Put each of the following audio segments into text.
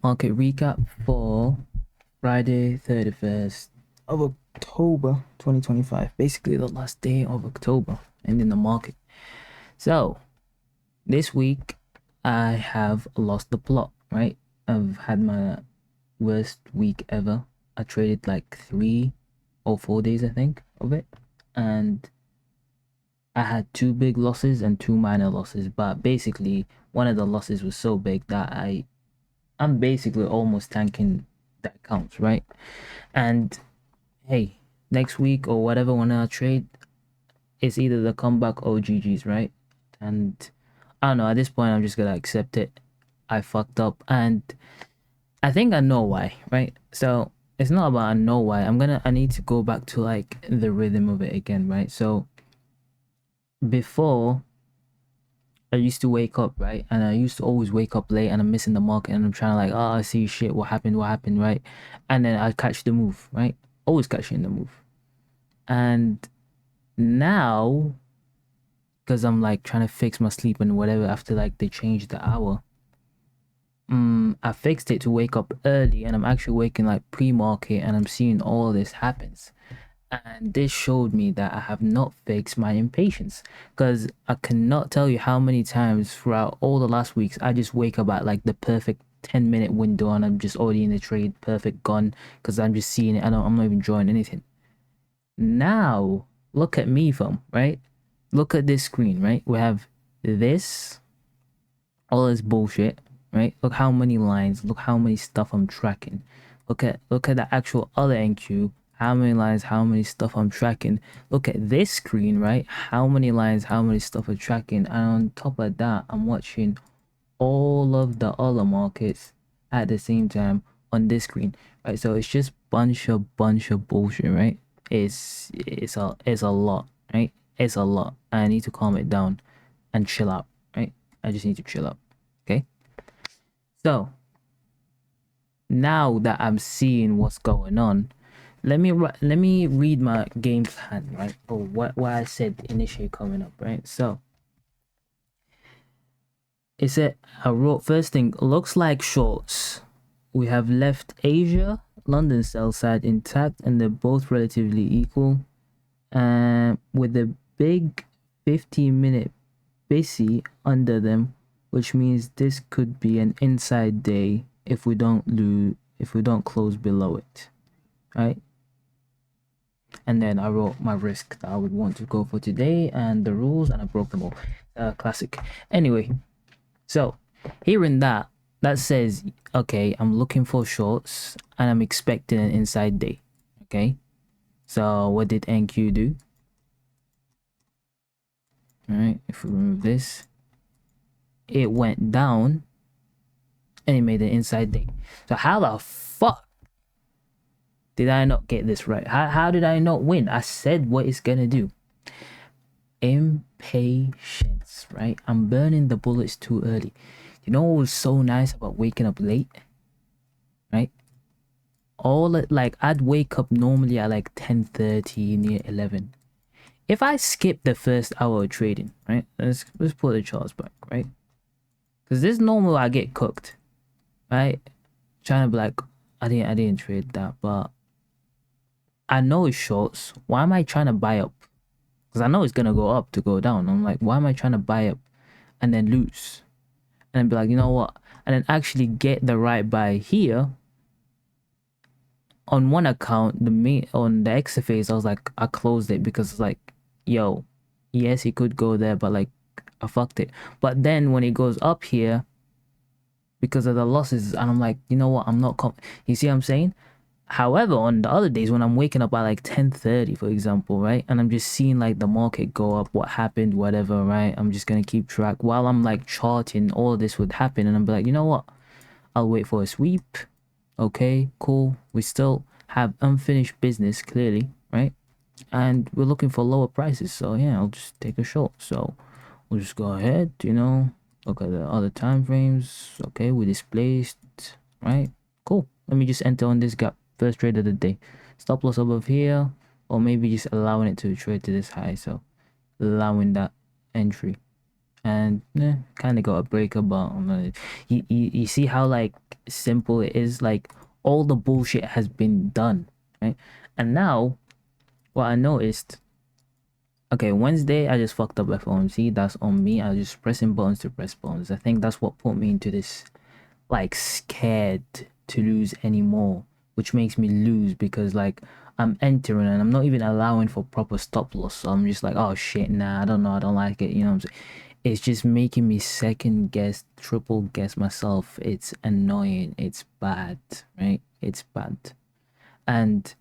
market recap for Friday 31st of October 2025. Basically, the last day of October and in the market. So, this week I have lost the plot, right? I've had my worst week ever. I traded like 3 or 4 days, I think, of it. And I had 2 big losses and 2 minor losses. But basically, one of the losses was so big that I'm basically almost tanking the accounts, right? And hey, next week or whatever, when I trade, it's either the comeback or GG's, right? And I don't know, at this point, I'm just gonna accept it. I fucked up, and I think I know why, right? So it's not about I know why. I need to go back to like the rhythm of it again, right? So before, I used to wake up, right? And I used to always wake up late and I'm missing the market and I'm trying to like, oh, I see shit, what happened, right? And then I catch the move, right? Always catching the move. And now, because I'm like trying to fix my sleep and whatever after like they changed the hour, I fixed it to wake up early and I'm actually waking like pre-market and I'm seeing all this happens. And this showed me that I have not fixed my impatience, because I cannot tell you how many times throughout all the last weeks I just wake up at like the perfect 10-minute window and I'm just already in the trade, perfect gone, because I'm just seeing it. I'm not even drawing anything. Now look at me, fam, right? Look at this screen, right? We have this, all this bullshit, right? Look how many lines, look how many stuff I'm tracking. Look at the actual other NQ, how many lines, how many stuff I'm tracking. Look at this screen, right? How many lines, how many stuff I'm tracking. And on top of that, I'm watching all of the other markets at the same time on this screen, right? So it's just bunch of bullshit, right? It's a lot, right? It's a lot. I need to calm it down and chill out, right? I just need to chill out. Okay. So now that I'm seeing what's going on, let me read my game plan, right? Or what I said initially coming up, right? So it said I wrote first thing, looks like shorts. We have left Asia, London sell side intact, and they're both relatively equal. With the big 15-minute busy under them, which means this could be an inside day if we don't close below it, right? And then I wrote my risk that I would want to go for today and the rules, and I broke them all. Classic. Anyway, so hearing that says, okay, I'm looking for shorts and I'm expecting an inside day. Okay, so what did NQ do? All right, if we remove this, it went down and it made an inside day. So how the fuck did I not get this right? How did I not win? I said what it's gonna do. Impatience, right? I'm burning the bullets too early. You know what was so nice about waking up late? Right? I'd wake up normally at like 10:30, near 11. If I skip the first hour of trading, right? Let's put the charts back, right? Because this normal I get cooked, right? Trying to be like, I didn't trade that, but I know it's shorts. Why am I trying to buy up? Because I know it's gonna go up to go down. I'm like, why am I trying to buy up and then lose? And then be like, you know what? And then actually get the right buy here. On one account, on the exit phase, I was like, I closed it because it's like, yo, yes, he could go there, but like, I fucked it. But then when it goes up here, because of the losses, and I'm like, you know what? I'm not. You see what I'm saying? However, on the other days when I'm waking up at like 10:30, for example, right, and I'm just seeing like the market go up, what happened, whatever, right? I'm just gonna keep track while I'm like charting. All of this would happen, and I'm like, you know what? I'll wait for a sweep. Okay, cool. We still have unfinished business, clearly, right? And we're looking for lower prices. So yeah, I'll just take a short. So we'll just go ahead, look at the other time frames. Okay, we displaced, right? Cool. Let me just enter on this gap. First trade of the day. Stop loss above here, or maybe just allowing it to trade to this high. So allowing that entry. And kind of got a breaker, but you see how like simple it is. Like all the bullshit has been done, right? And now what I noticed, okay, Wednesday I just fucked up FOMC. That's on me. I was just pressing buttons to press buttons. I think that's what put me into this, like, scared to lose anymore, which makes me lose because like I'm entering and I'm not even allowing for proper stop loss. So I'm just like, oh shit, nah, I don't know, I don't like it. You know what I'm saying? It's just making me second guess, triple guess myself. It's annoying. It's bad, right? It's bad. And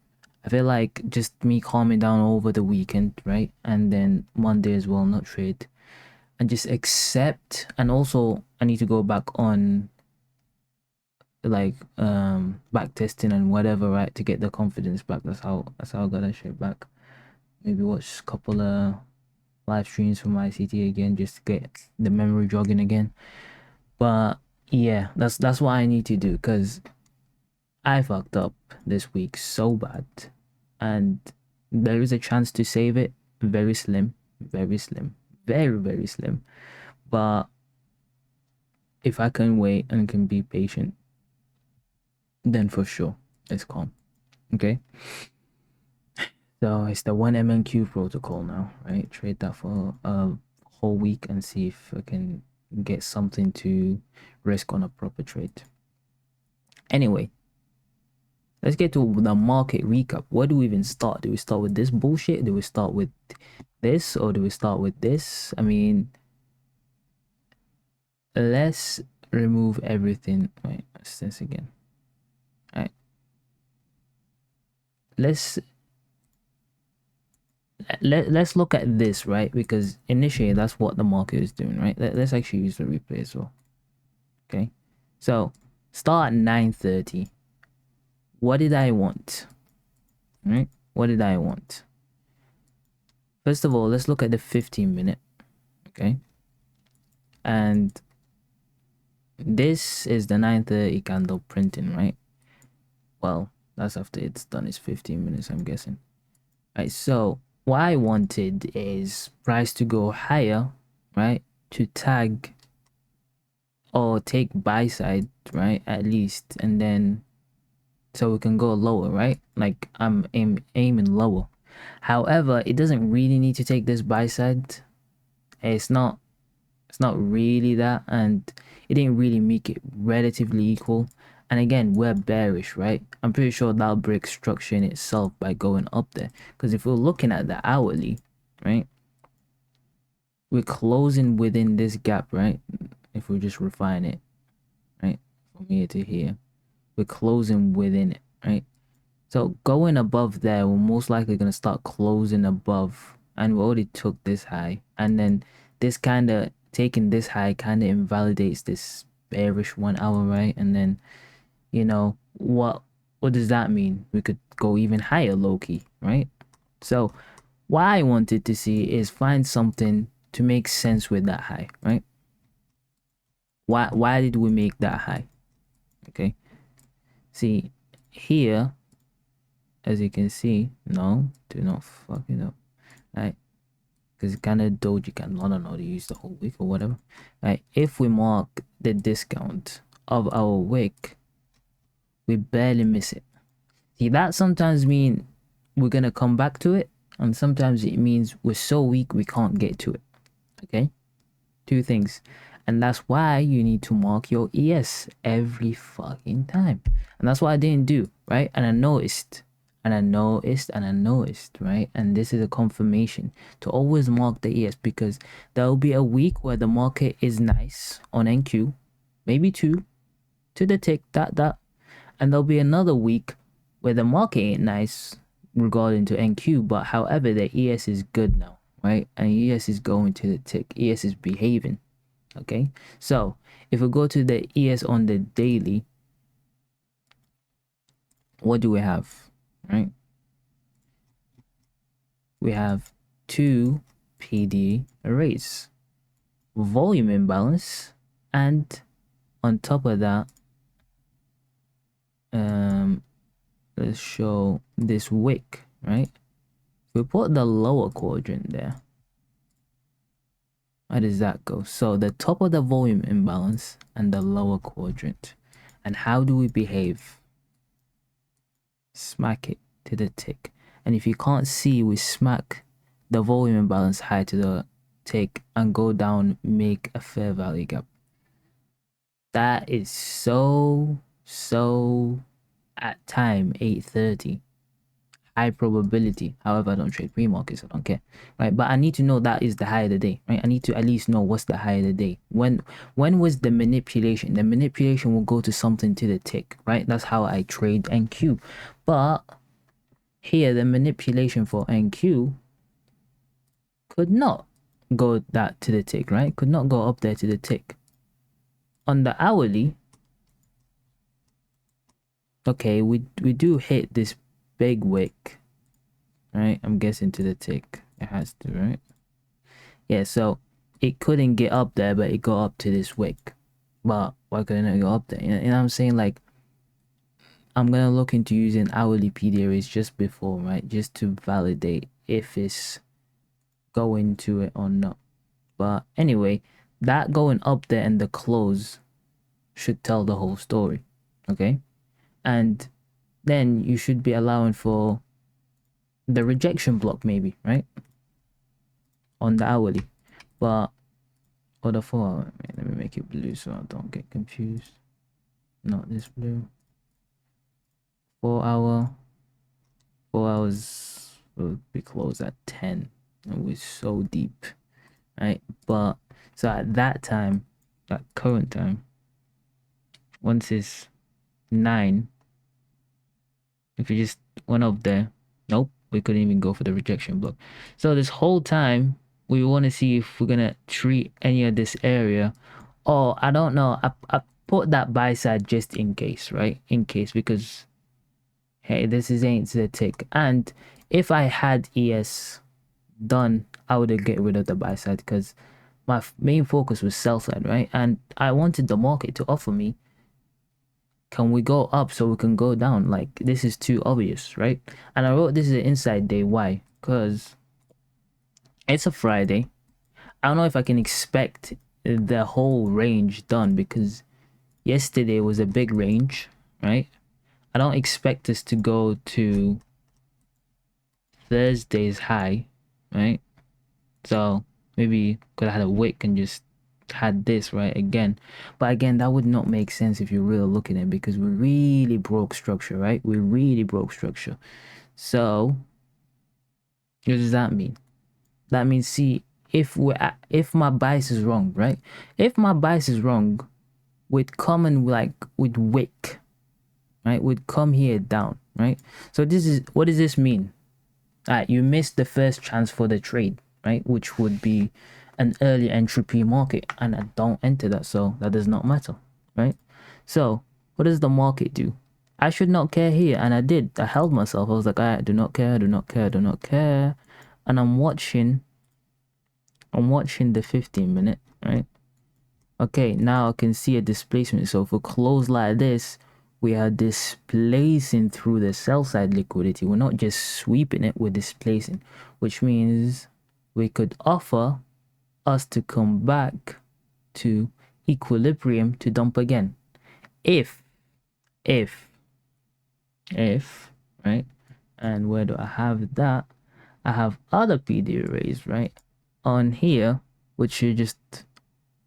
I feel like just me calming down over the weekend, right? And then Monday as well, not trade. And just accept. And also, I need to go back on like back testing and whatever, right? To get the confidence back. That's how I got that shit back. Maybe watch a couple of live streams from ICT again just to get the memory jogging again. But yeah, that's what I need to do because I fucked up this week so bad, and there is a chance to save it. Very slim, very slim, very slim. But if I can wait and can be patient, then for sure it's calm. Okay. So it's the 1MNQ protocol now, right? Trade that for a whole week and see if I can get something to risk on a proper trade. Anyway, let's get to the market recap. Where do we even start? Do we start with this bullshit? Do we start with this or do we start with this? I mean, let's remove everything. Wait, what's this again? All right. Let's look at this, right? Because initially that's what the market is doing, right? Let's actually use the replay as well. Okay. So start at 9:30. What did I want? Right? What did I want? First of all, let's look at the 15-minute. Okay. And this is the 9:30 candle printing, right? Well, that's after it's done its 15 minutes, I'm guessing. Right, so what I wanted is price to go higher, right? To tag or take buy side, right? At least, and then so we can go lower, right? Like I'm aiming lower. However, it doesn't really need to take this buy side. It's not really that, and it didn't really make it relatively equal. And again, we're bearish, right? I'm pretty sure that'll break structure in itself by going up there. Because if we're looking at the hourly, right? We're closing within this gap, right? If we just refine it, right? From here to here, we're closing within it, right? So going above there, we're most likely going to start closing above. And we already took this high. And then this kind of taking this high kind of invalidates this bearish 1 hour, right? And then, you know, what does that mean? We could go even higher, low-key, right? So what I wanted to see is find something to make sense with that high, right? Why did we make that high? Okay. See, here, as you can see, no, do not fuck it up, right? Because it kind of doji can, I don't know, to use the whole wick or whatever, right? If we mark the discount of our wick, we barely miss it. See, that sometimes means we're gonna come back to it, and sometimes it means we're so weak we can't get to it. Okay, two things, and that's why you need to mark your ES every fucking time, and that's what I didn't do, right? And I noticed, right? And this is a confirmation to always mark the ES, because there will be a week where the market is nice on NQ, maybe two to the tick, that, and there'll be another week where the market ain't nice regarding to NQ, but however the ES is good now, right? And ES is going to the tick, ES is behaving. Okay, so if we go to the ES on the daily, what do we have, right? We have two PD arrays, volume imbalance, and on top of that, let's show this wick, right? We put the lower quadrant there. How does that go? So the top of the volume imbalance and the lower quadrant. And how do we behave? Smack it to the tick. And if you can't see, we smack the volume imbalance high to the tick and go down, make a fair value gap. That is so at time 8:30. High probability. However, I don't trade pre-markets, I don't care. Right. But I need to know that is the high of the day. Right. I need to at least know what's the high of the day. When was the manipulation? The manipulation will go to something to the tick. Right. That's how I trade NQ. But here the manipulation for NQ could not go that to the tick, right? Could not go up there to the tick. On the hourly, okay, we do hit this big wick, right? I'm guessing to the tick. It has to, right? Yeah, so it couldn't get up there, but it got up to this wick. But why couldn't it go up there? You know what I'm saying? Like, I'm gonna look into using hourly PD arrays just before, right? Just to validate if it's going to it or not. But anyway, that going up there and the close should tell the whole story, okay? And then you should be allowing for the rejection block, maybe, right? On the hourly, but or the 4 hour. Let me make it blue so I don't get confused. Not this blue. 4 hour. 4 hours will be closed at 10. And we're so deep, right? But so at that time, that current time, once it's 9, if you just went up there, nope, we couldn't even go for the rejection block. So this whole time we want to see if we're gonna treat any of this area. Oh, I don't know. I put that buy side just in case, right? In case, because hey, this is ain't the tick. And if I had ES done, I would get rid of the buy side because my main focus was sell side, right? And I wanted the market to offer me, can we go up so we can go down? Like, this is too obvious, right? And I wrote this is an inside day. Why? Because it's a Friday. I don't know if I can expect the whole range done because yesterday was a big range, right? I don't expect us to go to Thursday's high, right? So maybe could have had a wick and just had this right again, but again that would not make sense if you really look at it because we really broke structure, right? We really broke structure. So what does that mean? That means, see, if my bias is wrong, right? If my bias is wrong, we'd come and like with wick, right? We'd come here down, right? So this is, what does this mean? You missed the first chance for the trade, right? Which would be an early entry pre-market, and I don't enter that, so that does not matter, right? So what does the market do? I should not care here, and I did. I held myself. I was like, I do not care, do not care, do not care. And I'm watching the 15-minute, right? Okay, now I can see a displacement. So if we close like this, we are displacing through the sell side liquidity. We're not just sweeping it, we're displacing, which means we could offer us to come back to equilibrium to dump again. If, right? And where do I have that? I have other PD arrays, right? On here, which are just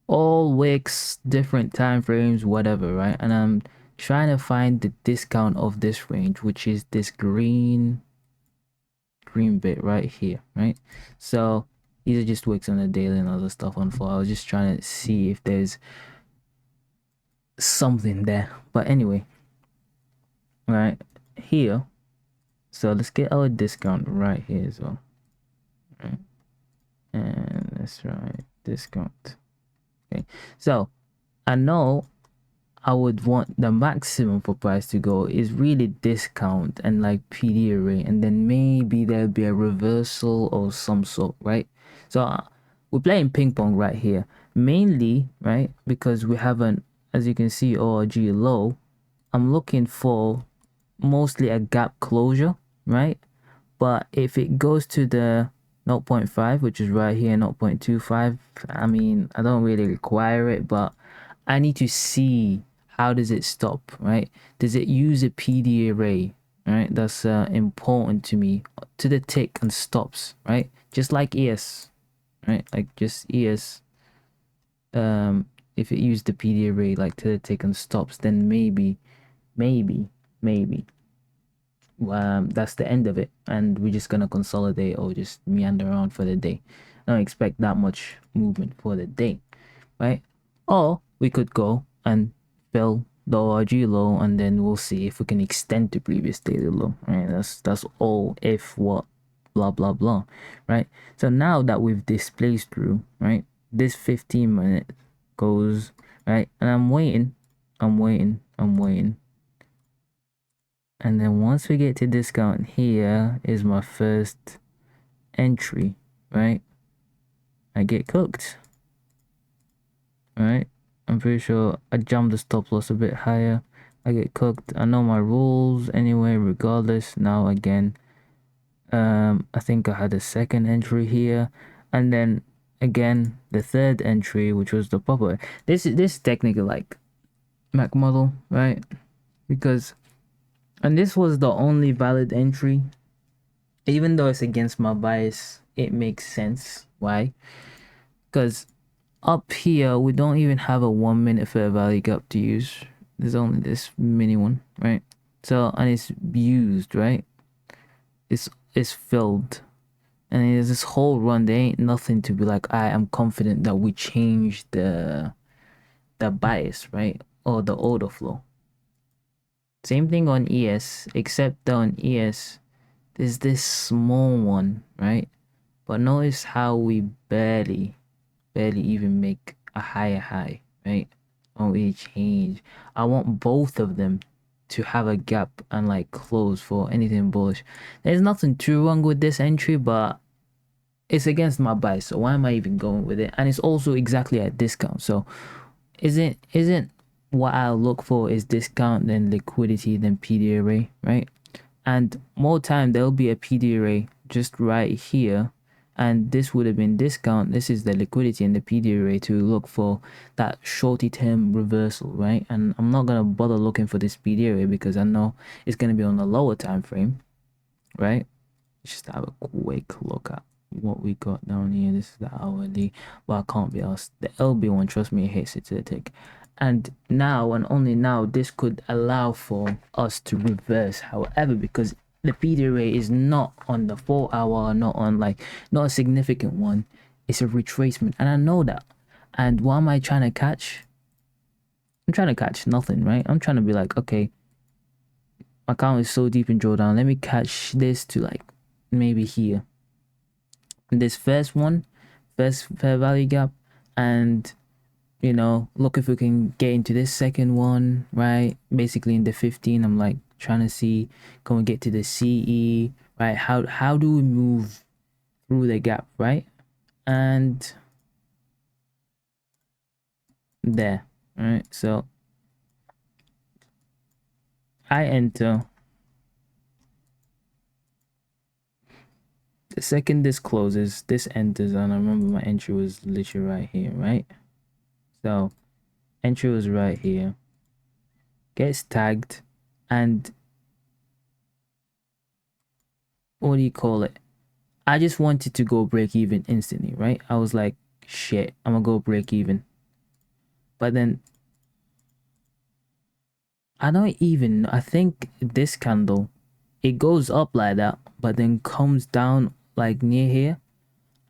all wicks, different time frames, whatever, right? And I'm trying to find the discount of this range, which is this green bit right here, right? So these are just wicks on the daily and other stuff on 4. I was just trying to see if there's something there. But anyway, right here. So let's get our discount right here as well. Right? And let's write discount. Okay, so I know I would want the maximum for price to go is really discount and like PD array, and then maybe there'll be a reversal or some sort, right? So we're playing ping pong right here, mainly, right? Because we haven't, as you can see, ORG low. I'm looking for mostly a gap closure, right? But if it goes to the 0.5, which is right here, 0.25, I mean, I don't really require it, but I need to see how does it stop, right? Does it use a PD array, right? That's important to me, to the tick and stops, right? Just like ES, right? Like just ES. If it used the PD array like to the tick and stops, then maybe that's the end of it, and we're just gonna consolidate or just meander around for the day. I don't expect that much movement for the day, right? Or we could go and fill the ORG low, and then we'll see if we can extend to previous daily low, right? That's all if what blah blah blah, right? So now that we've displaced through, right, this 15 minute goes, right, and I'm waiting. And then once we get to discount, here is my first entry, right? I get cooked, right? I'm pretty sure I jumped the stop loss a bit higher. I get cooked. I know my rules anyway, regardless. Now again, I think I had a second entry here, and then again the third entry, which was the proper. This is technically like Mac model, right? Because and this was the only valid entry. Even though it's against my bias, it makes sense. Why? Because up here, we don't even have a 1 minute fair value gap to use. There's only this mini one, right? So, and it's used, right? It's filled. And there's this whole run. There ain't nothing to be like, I am confident that we changed the bias, right? Or the order flow. Same thing on ES, except on ES, there's this small one, right? But notice how we barely even make a higher high, right? On each change. I want both of them to have a gap and like close for anything bullish. There's nothing too wrong with this entry, but it's against my bias, so why am I even going with it? And it's also exactly at discount. So isn't what I look for is discount, then liquidity, then PD array, right? And more time there'll be a PD array just right here, and this would have been discount. This is the liquidity and the PD array to look for that shorty term reversal, right? And I'm not gonna bother looking for this PD array because I know it's gonna be on the lower time frame, right? Just have a quick look at what we got down here. This is the hourly, but I can't be asked. The LB one, trust me, it hits it to the tick. And now and only now this could allow for us to reverse. However, because the PD array is not on the 4 hour, not a significant one, it's a retracement, and I know that. And what am I trying to catch? I'm trying to catch nothing, right? I'm trying to be like, okay, my account is so deep in drawdown, let me catch this to like maybe here, this first fair value gap, and you know, look if we can get into this second one, right? Basically in the 15, I'm like trying to see, can we get to the CE, right? How do we move through the gap, right? And there, right? So I enter. The second this closes, this enters, and I remember my entry was literally right here, right? So entry was right here, gets tagged, and what do you call it? I just wanted to go break even instantly, right? I was like, shit, I'm gonna go break even. But then I think this candle, it goes up like that, but then comes down like near here.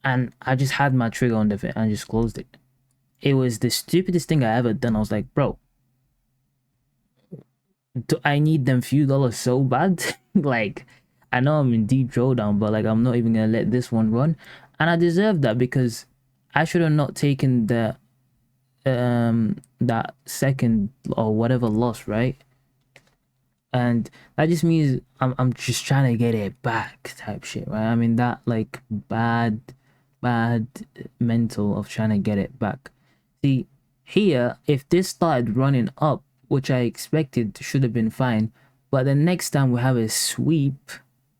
And I just had my trigger on the fit and just closed it. It was the stupidest thing I ever done. I was like, bro, do I need them few dollars so bad? Like, I know I'm in deep drawdown, but like, I'm not even gonna let this one run. And I deserve that because I should have not taken that second or whatever loss, right? And that just means I'm just trying to get it back type shit, right? I mean that like bad mental of trying to get it back. See, here, if this started running up, which I expected should have been fine, but the next time we have a sweep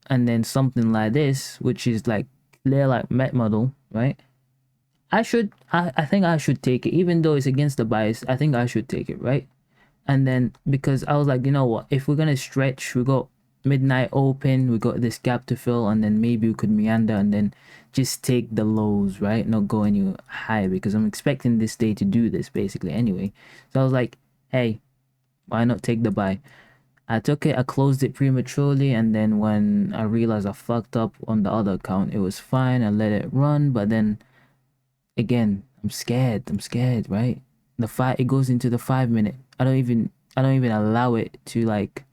and then something like this, which is like clear like Met model, right? I think I should take it, even though it's against the bias. I think I should take it, right? And then because I was like, you know what, if we're gonna stretch, we got midnight open, we got this gap to fill, and then maybe we could meander and then just take the lows, right? Not go any high, because I'm expecting this day to do this basically anyway. So I was like, hey, why not take the buy? I took it, I closed it prematurely, and then when I realized I fucked up on the other account, it was fine. I let it run, but then again, I'm scared, right? It goes into the 5 minute. I don't even allow it to like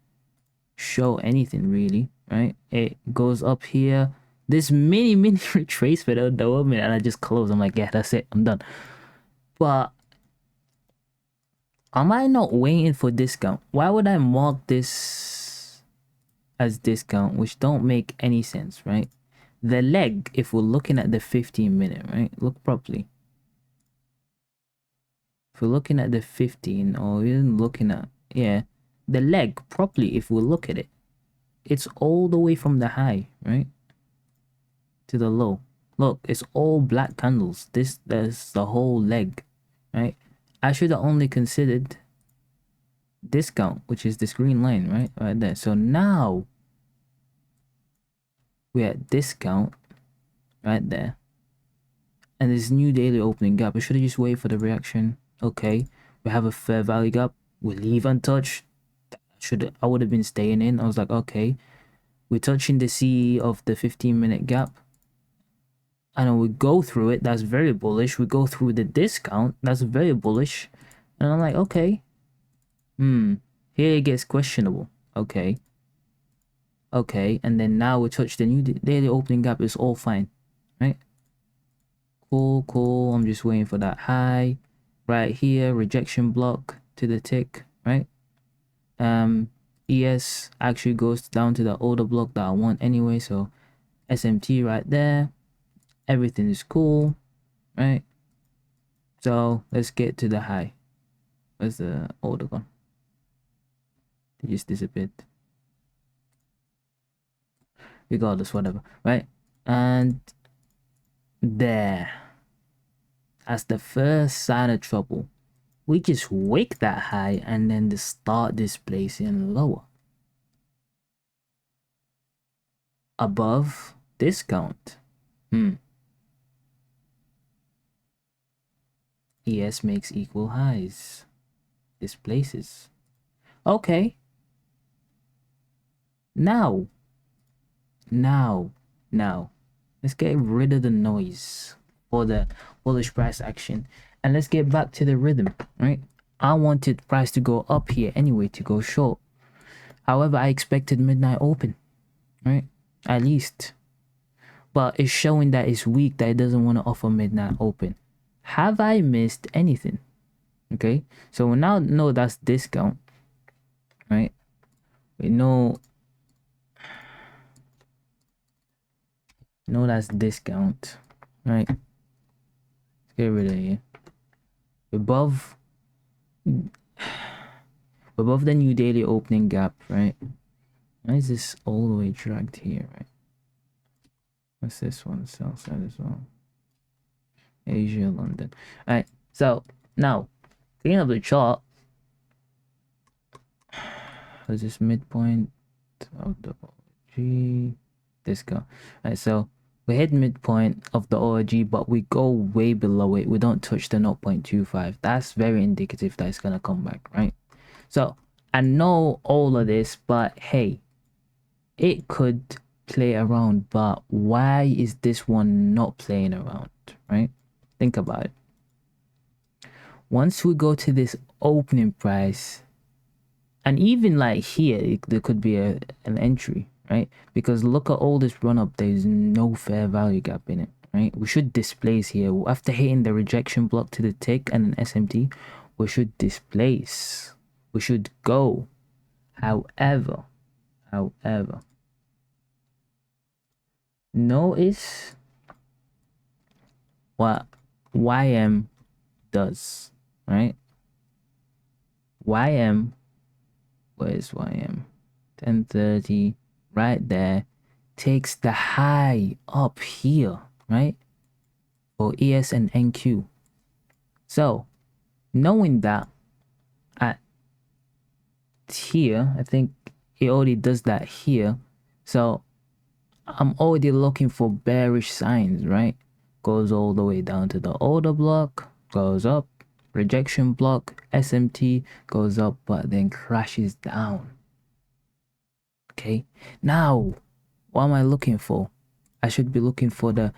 show anything really, right? It goes up here. This mini retracement of the woman, and I just close. I'm like, yeah, that's it. I'm done. But am I not waiting for discount? Why would I mark this as discount, which don't make any sense, right? The leg, if we're looking at the 15-minute, right? Look properly. If we're looking at the 15, or even looking at, yeah, the leg properly, if we look at it, it's all the way from the high, right, to the low. Look, it's all black candles. There's the whole leg, right? I should have only considered discount, which is this green line, right there. So now we're at discount right there, and this new daily opening gap. I should have just waited for the reaction. Okay, we have a fair value gap. We leave untouched. I would have been staying in. I was like, okay, we're touching the C of the 15-minute gap. And we go through it, that's very bullish. We go through the discount, that's very bullish. And I'm like, okay. Here it gets questionable. Okay. Okay, and then now we touch the new daily opening gap, it's all fine. Right? Cool. I'm just waiting for that high. Right here, rejection block to the tick, right? ES actually goes down to the order block that I want anyway, so SMT right there. Everything is cool, right? So let's get to the high. Where's the order gone? They just disappeared. Regardless, whatever, right? And there, as the first sign of trouble, we just wake that high and then they start displacing lower. Above discount. ES makes equal highs. Displaces. Okay. Now. Let's get rid of the noise for the bullish price action. And let's get back to the rhythm, right? I wanted price to go up here anyway to go short. However, I expected midnight open, right? At least. But it's showing that it's weak, that it doesn't want to offer midnight open. Have I missed anything? Okay, so we now know that's discount, right? We know that's discount, right? Let's get rid of here. Above the new daily opening gap, right? Why is this all the way dragged here, right? What's this one? Sell side as well. Asia, London. All right, so now clean up the chart. What's this midpoint of the OG? Discount. All right, so we hit midpoint of the ORG, but we go way below it. We don't touch the 0.25. That's very indicative that it's gonna come back, right? So I know all of this, but hey, it could play around. But why is this one not playing around, right? Think about it. Once we go to this opening price, and even like here, there could be an entry, right? Because look at all this run up, there's no fair value gap in it, right? We should displace here. After hitting the rejection block to the tick and an SMT, we should displace. We should go. However, notice what YM does, right? YM, where's YM? 1030, right there, takes the high up here, right? For ES and NQ. So, knowing that, here. I think it already does that here. So I'm already looking for bearish signs, right? Goes all the way down to the order block, goes up, rejection block, SMT goes up, but then crashes down. Okay, now what am I looking for? I should be looking for the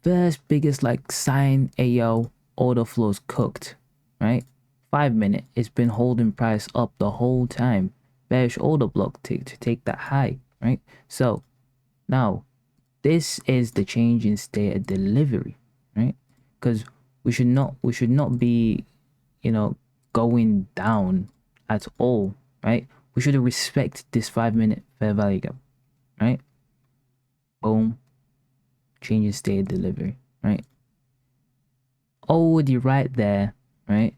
first biggest like sign. Ayo, order flows cooked, right? 5 minute, it's been holding price up the whole time. Bearish order block to take that high, right? So now this is the change in state of delivery, right? Because we should not be, you know, going down at all, right? We should respect this 5 minute fair value gap, right? Boom, change in state of delivery, right? Already right there, right?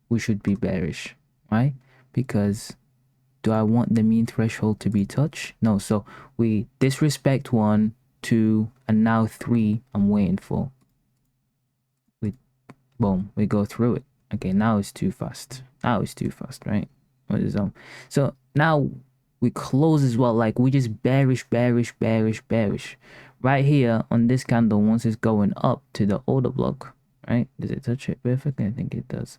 We should be bearish, right? Because do I want the mean threshold to be touched? No. So we disrespect 1, 2, and now 3 I'm waiting for. Boom, we go through it. Okay, now it's too fast. Now it's too fast, right? What is so now we close as well. Like we just bearish. Right here on this candle, once it's going up to the order block, right? Does it touch it perfectly? I think it does.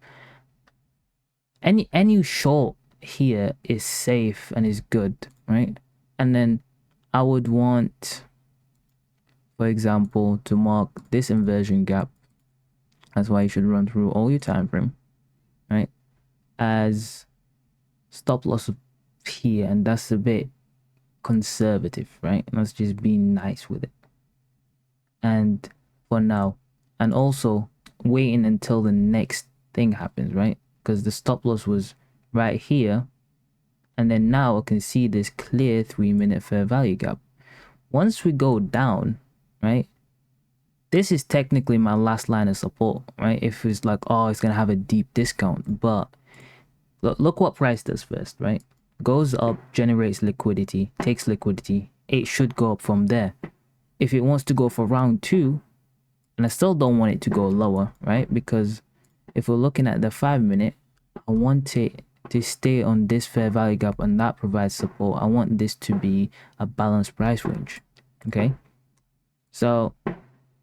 Any short here is safe and is good, right? And then I would want, for example, to mark this inversion gap. That's why you should run through all your time frame, right? As stop loss here, and that's a bit conservative, right? Let's just be nice with it. And for now, and also waiting until the next thing happens, right? Because the stop loss was right here, and then now I can see this clear 3-minute fair value gap. Once we go down, right, this is technically my last line of support, right? If it's like, oh, it's gonna have a deep discount, but look what price does first, right? Goes up, generates liquidity, takes liquidity. It should go up from there. If it wants to go for round 2, and I still don't want it to go lower, right? Because if we're looking at the 5-minute, I want it to stay on this fair value gap, and that provides support. I want this to be a balanced price range, okay? So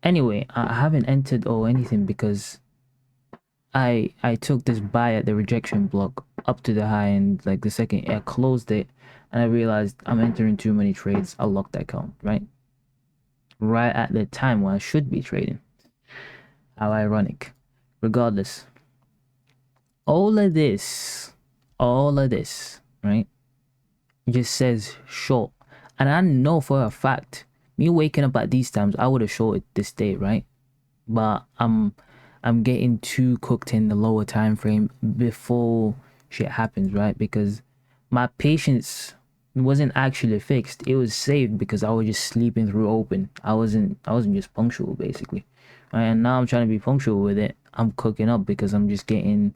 anyway, I haven't entered or anything because I took this buy at the rejection block up to the high, and like the second I closed it and I realized I'm entering too many trades. I locked that account, right at the time when I should be trading. How ironic. Regardless, all of this, right, just says short. And I know for a fact, me waking up at these times, I would have shorted this day, right? But I'm getting too cooked in the lower time frame before shit happens, right? Because my patience wasn't actually fixed. It was saved because I was just sleeping through open. I wasn't just punctual basically. Right? And now I'm trying to be punctual with it. I'm cooking up because I'm just getting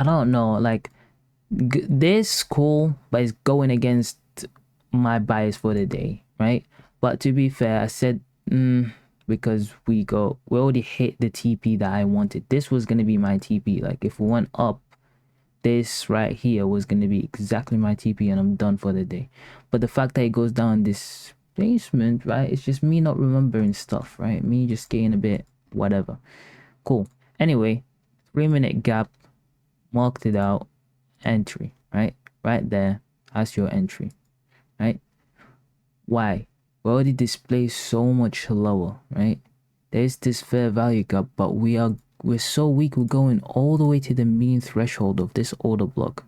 I don't know, like this cool, but it's going against my bias for the day, right? But to be fair, I said because we already hit the TP that I wanted. This was gonna be my TP. Like if we went up, this right here was gonna be exactly my TP, and I'm done for the day. But the fact that it goes down this basement, right? It's just me not remembering stuff, right? Me just getting a bit whatever. Cool. Anyway, 3-minute gap, marked it out, entry, right? Right there, that's your entry, right? Why? We already display so much lower, right? There's this fair value gap, but we're so weak. We're going all the way to the mean threshold of this order block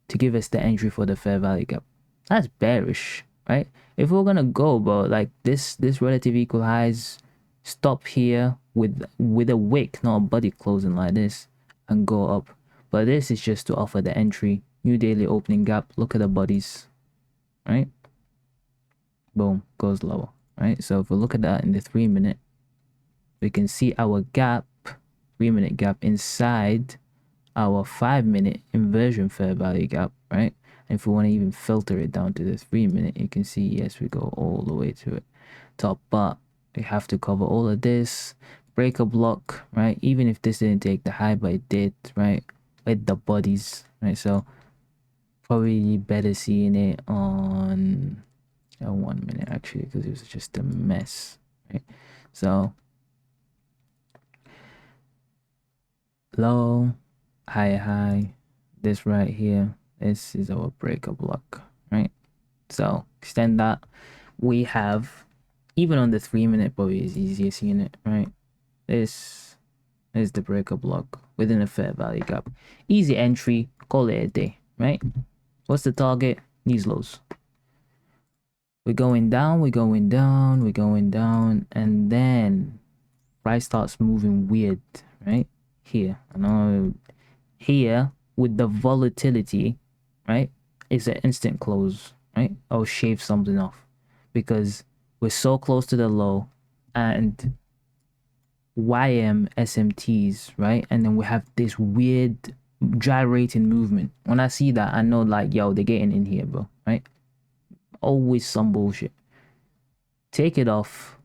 to give us the entry for the fair value gap. That's bearish, right? If we're gonna go, bro, like this relative equal highs, stop here with a wick, not a body closing like this, and go up. But this is just to offer the entry. New daily opening gap. Look at the bodies, right? Boom, goes lower, right? So if we look at that in the 3-minute, we can see our gap, 3-minute gap inside our 5-minute inversion fair value gap, right? And if we want to even filter it down to the 3-minute, you can see, yes, we go all the way to it top, but we have to cover all of this break a block, right? Even if this didn't take the high, but it did, right? With the bodies, right? So probably better seeing it on 1 minute actually, because it was just a mess, right? So low, high, this right here, this is our breaker block, right? So extend that. We have, even on the 3 minute, probably is easier seeing it, right? This is the breaker block within a fair value gap. Easy entry, call it a day, right? What's the target? These lows. We're going down, we're going down, we're going down, and then price starts moving weird, right? Here, I know here with the volatility, right? It's an instant close, right? I'll shave something off because we're so close to the low and YM SMTs, right? And then we have this weird gyrating movement. When I see that, I know like, yo, they're getting in here, bro, right? Always some bullshit. Take it off,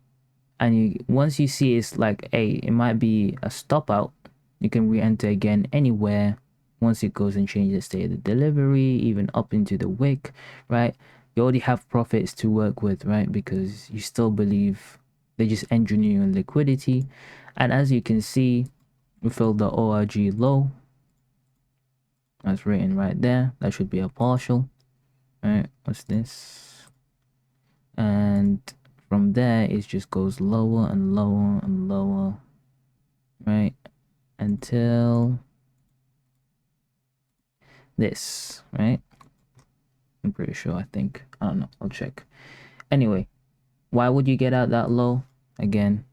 and once you see it's like, hey, it might be a stop out, you can re-enter again anywhere. Once it goes and changes the state of the delivery, even up into the wick, right? You already have profits to work with, right? Because you still believe they're just engineering liquidity. And as you can see, we filled the ORG low. That's written right there. That should be a partial. All right, what's this? And from there, it just goes lower and lower and lower, right? Until this, right? I'm pretty sure, I think. I don't know. I'll check. Anyway, why would you get out that low? Again,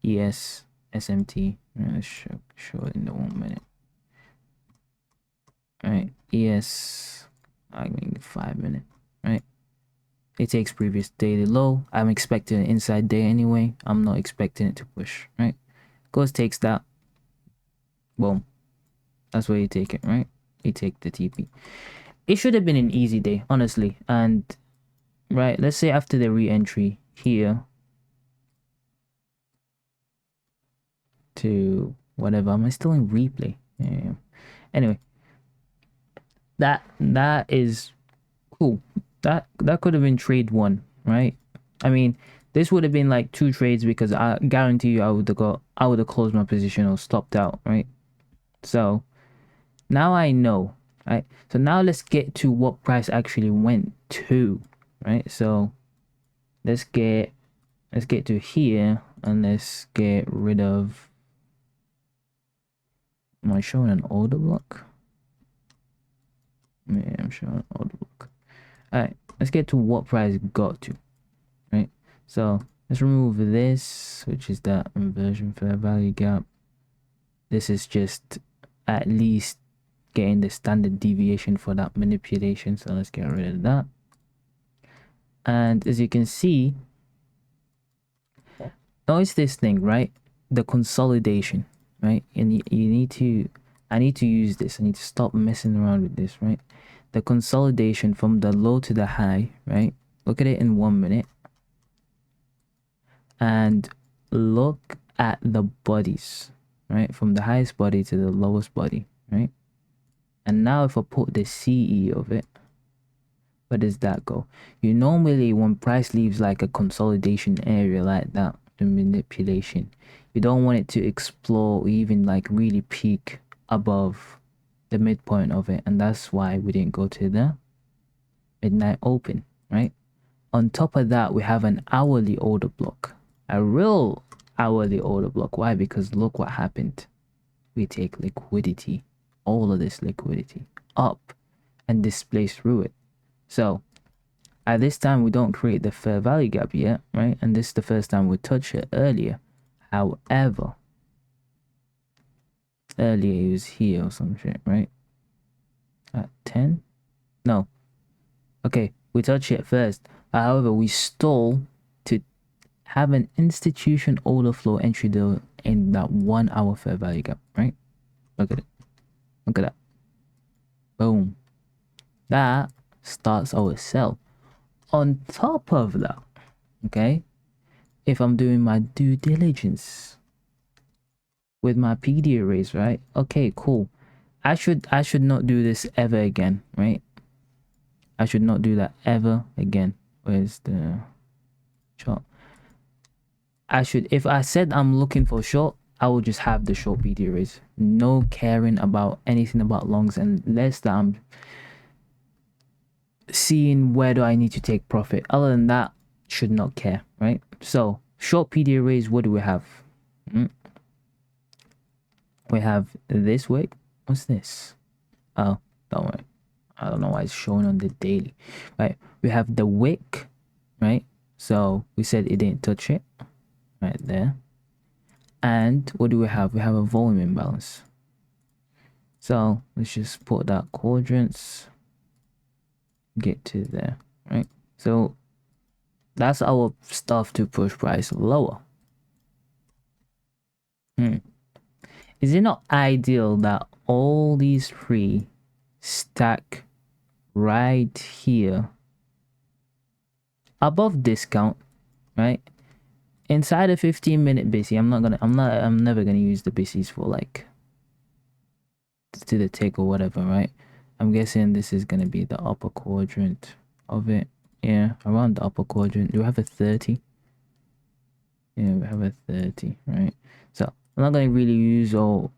ES, SMT. Let's show it in the 1 minute. Right, ES, I mean 5 minute, right? It takes previous daily low. I'm expecting an inside day anyway. I'm not expecting it to push, right? Goes, takes that. Boom. That's where you take it, right? You take the TP. It should have been an easy day, honestly. And, right, let's say after the re-entry here to whatever. Am I still in replay? Yeah. Anyway, that is cool. That could have been trade one, right? I mean, this would have been like 2 trades because I guarantee you I would have closed my position or stopped out, right? So now I know, right? So now let's get to what price actually went to, right? So let's get to here and let's get rid of. Am I showing an order block? Yeah, I'm showing an order block. Alright, let's get to what price got to, right? So let's remove this, which is that inversion fair value gap. This is just at least getting the standard deviation for that manipulation. So let's get rid of that. And as you can see, notice this thing, right? The consolidation, right? And you need to, I need to use this. I need to stop messing around with this, right? The consolidation from the low to the high, right? Look at it in 1 minute. And look at the bodies, right? From the highest body to the lowest body, right? And now if I put the CE of it, where does that go? You normally, when price leaves like a consolidation area like that, the manipulation, you don't want it to explore or even like really peak above the midpoint of it. And that's why we didn't go to the midnight open, right? On top of that, we have an hourly order block, a real hourly order block. Why? Because look what happened. We take liquidity, all of this liquidity up and displace through it. So at this time, we don't create the fair value gap yet, right? And this is the first time we touch it earlier. However, earlier it was here or some shit, right? At 10? No. Okay, we touch it first. However, we stall to have an institution order flow entry deal in that 1 hour fair value gap, right? Look at it. Look at that. Boom. That starts our sell. On top of that, okay, if I'm doing my due diligence, with my PD arrays, right? Okay, cool. I should not do this ever again, right? I should not do that ever again. Where's the short? I should, if I said I'm looking for short, I will just have the short PD arrays. No caring about anything about longs, unless that I'm seeing where do I need to take profit. Other than that, should not care, right? So short PD arrays, what do we have? We have this wick. What's this? Oh, don't worry. I don't know why it's showing on the daily. Right, we have the wick, right? So we said it didn't touch it right there. And what do we have? We have a volume imbalance. So let's just put that quadrants, get to there, right? So that's our stuff to push price lower. Is it not ideal that all these three stack right here above discount, right? Inside a 15-minute BC, I'm never gonna use the BCs for like to the tick or whatever, right? I'm guessing this is gonna be the upper quadrant of it. Yeah, around the upper quadrant. Do we have a 30? Yeah, we have a 30, right? So I'm not gonna really use all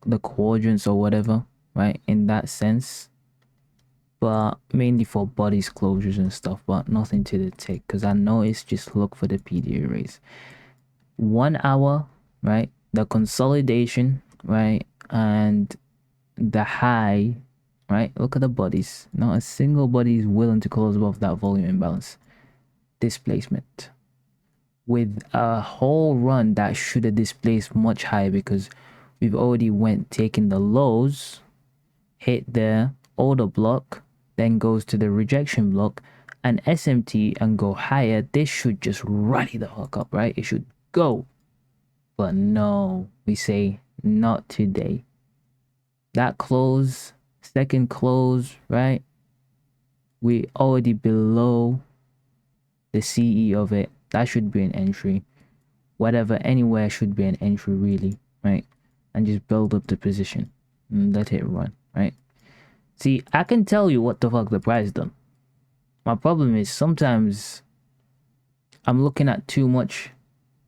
the quadrants or whatever, right? In that sense, but mainly for bodies closures and stuff, but nothing to the tick, because I know it's just look for the PD arrays. 1 hour, right? The consolidation, right? And the high, right? Look at the bodies. Not a single body is willing to close above that volume imbalance. Displacement. With a whole run that should have displaced much higher, because we've already went taking the lows, hit the order block, then goes to the rejection block and SMT and go higher. This should just rally the fuck up, right? It should go. But no, we say not today. That close, second close, right? We already below the CE of it. That should be an entry. Whatever, anywhere should be an entry, really, right? And just build up the position and let it run, right? See, I can tell you what the fuck the price done. My problem is sometimes I'm looking at too much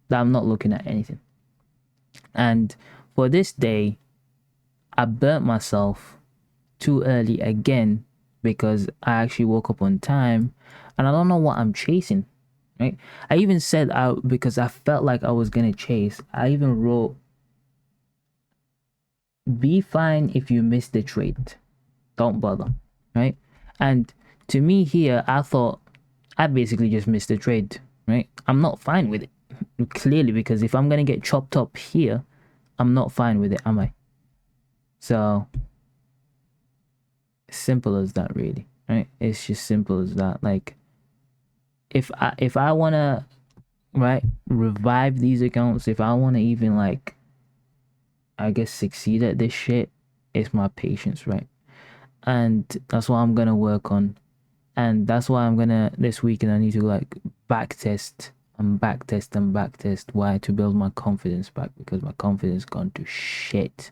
that I'm not looking at anything. And for this day, I burnt myself too early again because I actually woke up on time and I don't know what I'm chasing, right? I even said out because I felt like I was gonna chase. I even wrote, be fine if you miss the trade. Don't bother, right? And to me here, I thought I basically just missed the trade, right? I'm not fine with it, clearly, because if I'm gonna get chopped up here, I'm not fine with it, am I? So simple as that, really, right? It's just simple as that. Like, if I wanna, right, revive these accounts, if I wanna even like, I guess, succeed at this shit, it's my patience, right? And that's what I'm gonna work on, and that's why I'm gonna this weekend I need to like backtest and backtest and backtest. Why? To build my confidence back, because my confidence gone to shit.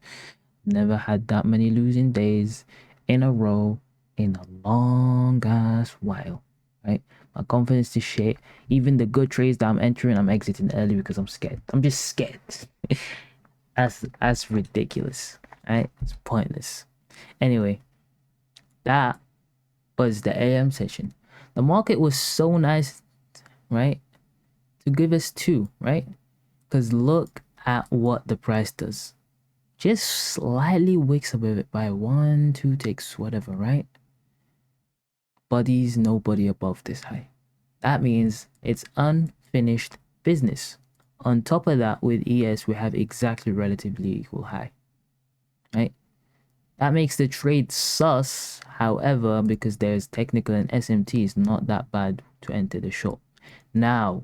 Never had that many losing days in a row in a long ass while, right? My confidence is shit. Even the good trades that I'm entering, I'm exiting early because I'm scared. I'm just scared. That's ridiculous, right? It's pointless. Anyway, that was the AM session. The market was so nice, right? To give us two, right? Because look at what the price does. Just slightly wicks above it by 1, 2 ticks, whatever, right? Bodies, nobody above this high. That means it's unfinished business. On top of that, with ES, we have exactly relatively equal high, right? That makes the trade sus, however, because there's technical and SMT, is not that bad to enter the short. Now,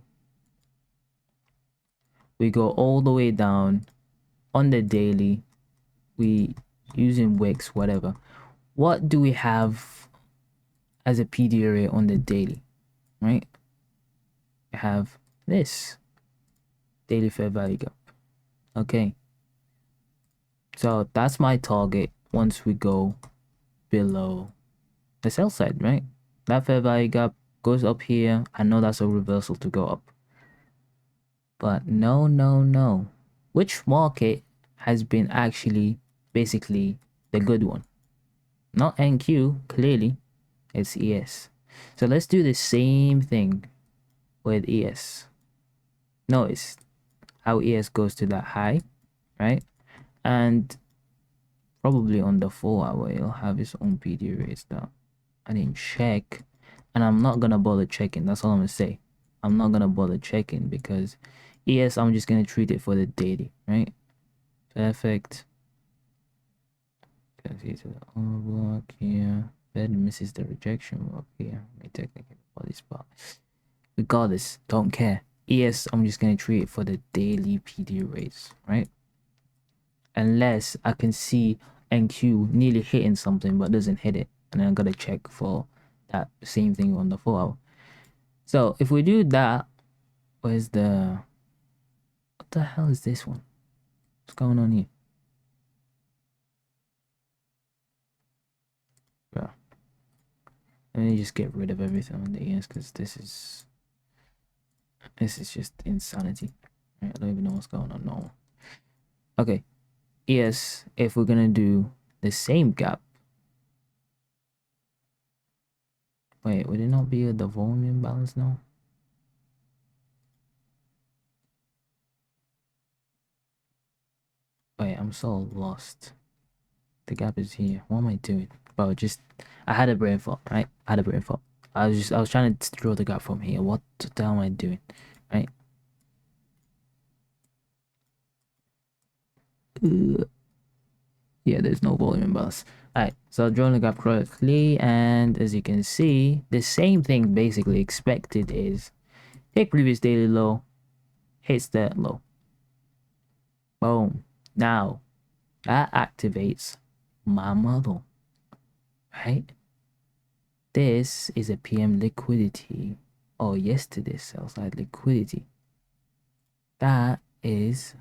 we go all the way down on the daily, we using wicks, whatever. What do we have as a PD array on the daily, right? We have this daily fair value gap. Okay, So that's my target once we go below the sell side, right? That fair value gap goes up here. I know that's a reversal to go up. But no, no, no. Which market has been actually basically the good one? Not NQ, clearly. It's ES. So let's do the same thing with ES. Notice how ES goes to that high, right? And probably on the 4 hour, it'll have its own PD rates that I didn't check. And I'm not gonna bother checking. That's all I'm gonna say. I'm not gonna bother checking because ES, I'm just gonna treat it for the daily, right? Perfect. Can see to the R block here. Fed misses the rejection block here. May technically body spot. Regardless, don't care. ES, I'm just gonna treat it for the daily PD rates, right? Unless I can see NQ nearly hitting something but doesn't hit it, and then I'm gonna check for that same thing on the 4 hour. So if we do that, where's the what the hell is this one? What's going on here? Bro. Let me just get rid of everything on the ES because this is just insanity. Right? I don't even know what's going on now. Okay. ES, if we're gonna do the same gap. Wait, would it not be the volume imbalance now? Wait, I'm so lost. The gap is here. What am I doing? Bro, I had a brain fart, right? I had a brain fart. I was trying to draw the gap from here. What the hell am I doing? Right? Yeah, there's no volume imbalance. Alright, so drawing the gap correctly, and as you can see, the same thing basically expected is take previous daily low, hits that low. Boom. Now, that activates my model, right? This is a PM liquidity, or yesterday's sell side liquidity. That is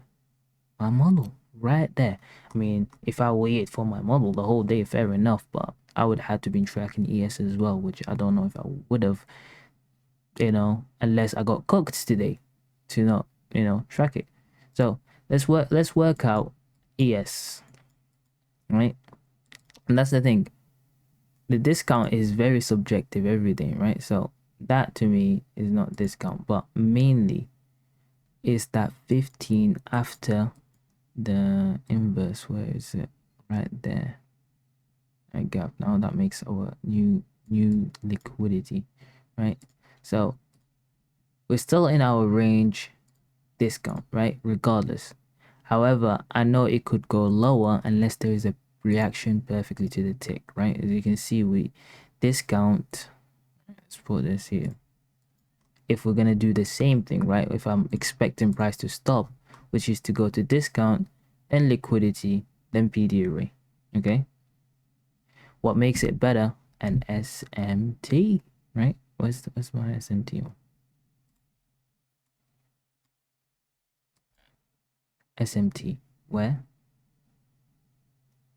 my model right there. I mean, if I waited for my model the whole day, fair enough, but I would have to be tracking ES as well, which I don't know if I would have, unless I got cooked today to not, track it. So let's work out ES, right? And that's the thing. The discount is very subjective every day, right? So that to me is not discount, but mainly is that 15 after the inverse. Where is it? Right there. A gap. Now that makes our new liquidity, right? So we're still in our range discount, right? Regardless. However, I know it could go lower unless there is a reaction perfectly to the tick, right? As you can see, we discount. Let's put this here. If we're gonna do the same thing, right? If I'm expecting price to stop, which is to go to discount, then liquidity, then PD array. Okay. What makes it better? An SMT, right? Where's my SMT? SMT. Where?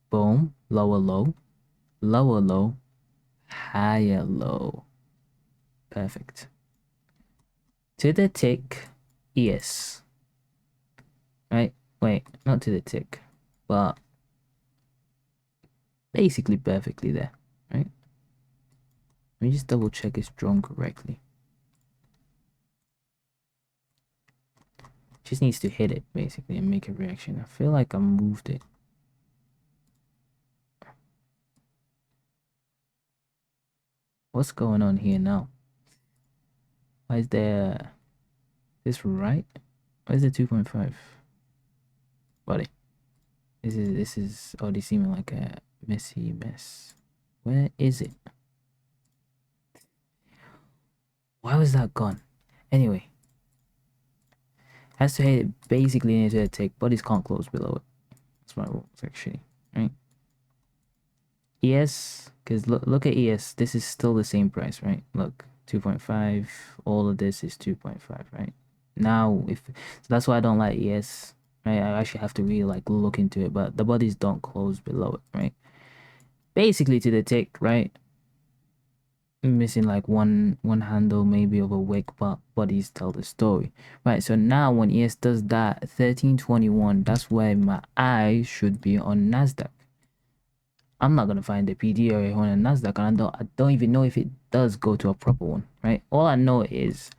Boom. Lower low. Lower low. Higher low. Perfect. To the tick. ES. Right? Wait, not to the tick. But basically perfectly there. Right? Let me just double check it's drawn correctly. Just needs to hit it basically and make a reaction. I feel like I moved it. What's going on here now? Why is there this right? Why is it 2.5? Buddy. This is already seeming like a messy mess. Where is it? Why was that gone? Anyway. Has to hit it basically into the tick. Bodies can't close below it. That's my rules actually. Right? ES, because look at ES. This is still the same price, right? Look, 2.5. All of this is 2.5, right? Now, so that's why I don't like ES. right? I actually have to really like look into it, but the bodies don't close below it, right? Basically to the tick, right? Missing like one handle maybe of a wick, but bodies tell the story, right? So now when ES does that 1321, that's where my eyes should be on Nasdaq. I'm not gonna find the PD area on a Nasdaq, and I don't even know if it does go to a proper one, right? All I know is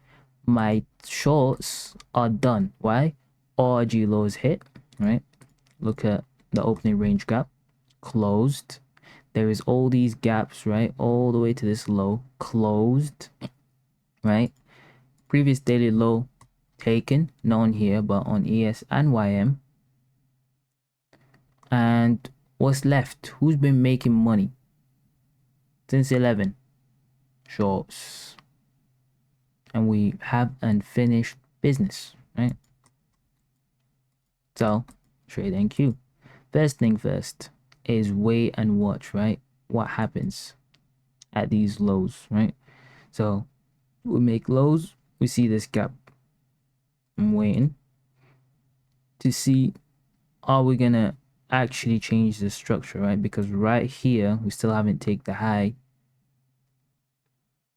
my shorts are done. Why? RG lows hit, right? Look at the opening range gap, closed. There is all these gaps, right? All the way to this low, closed, right? Previous daily low taken, not on here, but on ES and YM. And what's left? Who's been making money since 11? Shorts. And we have unfinished business, right? So, trade NQ. First thing first is wait and watch, right? What happens at these lows, right? So, we make lows, we see this gap. I'm waiting to see, are we gonna actually change the structure, right? Because right here, we still haven't taken the high.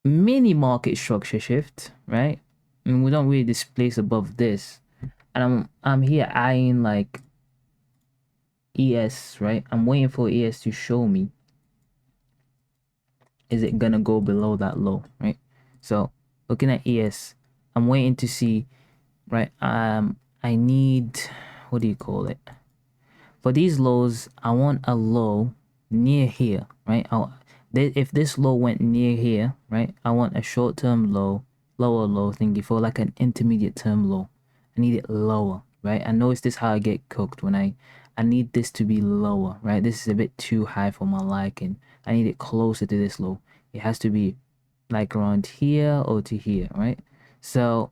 Mini market structure shift, right? And we don't really displace above this. And I'm here eyeing like ES, right? I'm waiting for ES to show me, is it gonna go below that low, right? So looking at ES, I'm waiting to see, right? I need, what do you call it? For these lows, I want a low near here, right? If this low went near here, right? I want a short-term low, lower low thingy for like an intermediate term low. I need it lower, right? I know it's this how I get cooked when I need this to be lower, right? This is a bit too high for my liking. I need it closer to this low. It has to be like around here or to here, right? So,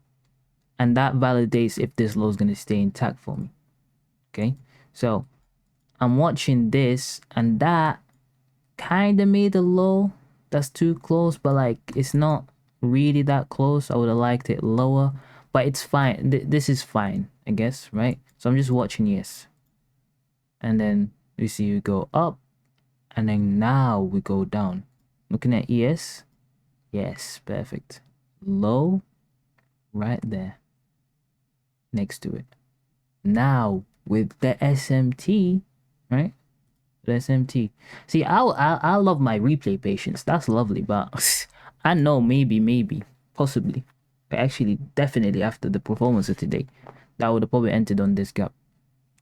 and that validates if this low is going to stay intact for me. Okay, so I'm watching this, and that kind of made a low. That's too close, but like it's not really that close. I would have liked it lower, but it's fine. This is fine, I guess, right? So I'm just watching yes, and then we see we go up, and then now we go down. Looking at ES, yes, perfect. Low, right there, next to it. Now with the SMT, right? The SMT. See, I love my replay patience. That's lovely, but I know maybe, possibly, but actually, definitely after the performance of today, that would have probably entered on this gap,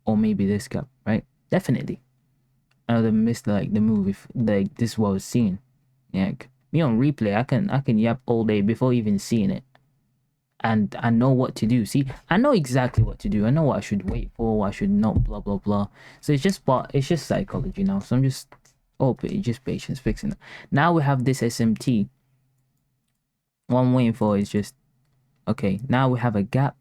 or maybe this gap, right? Definitely. I would have missed like the move if like this was seen. Yeah, me on replay, I can yap all day before even seeing it, and I know what to do. See, I know exactly what to do. I know what I should wait for, what I should not, blah blah blah. So it's just psychology now. So I'm just just patience fixing it. Now we have this SMT. What I'm waiting for is just okay. Now we have a gap,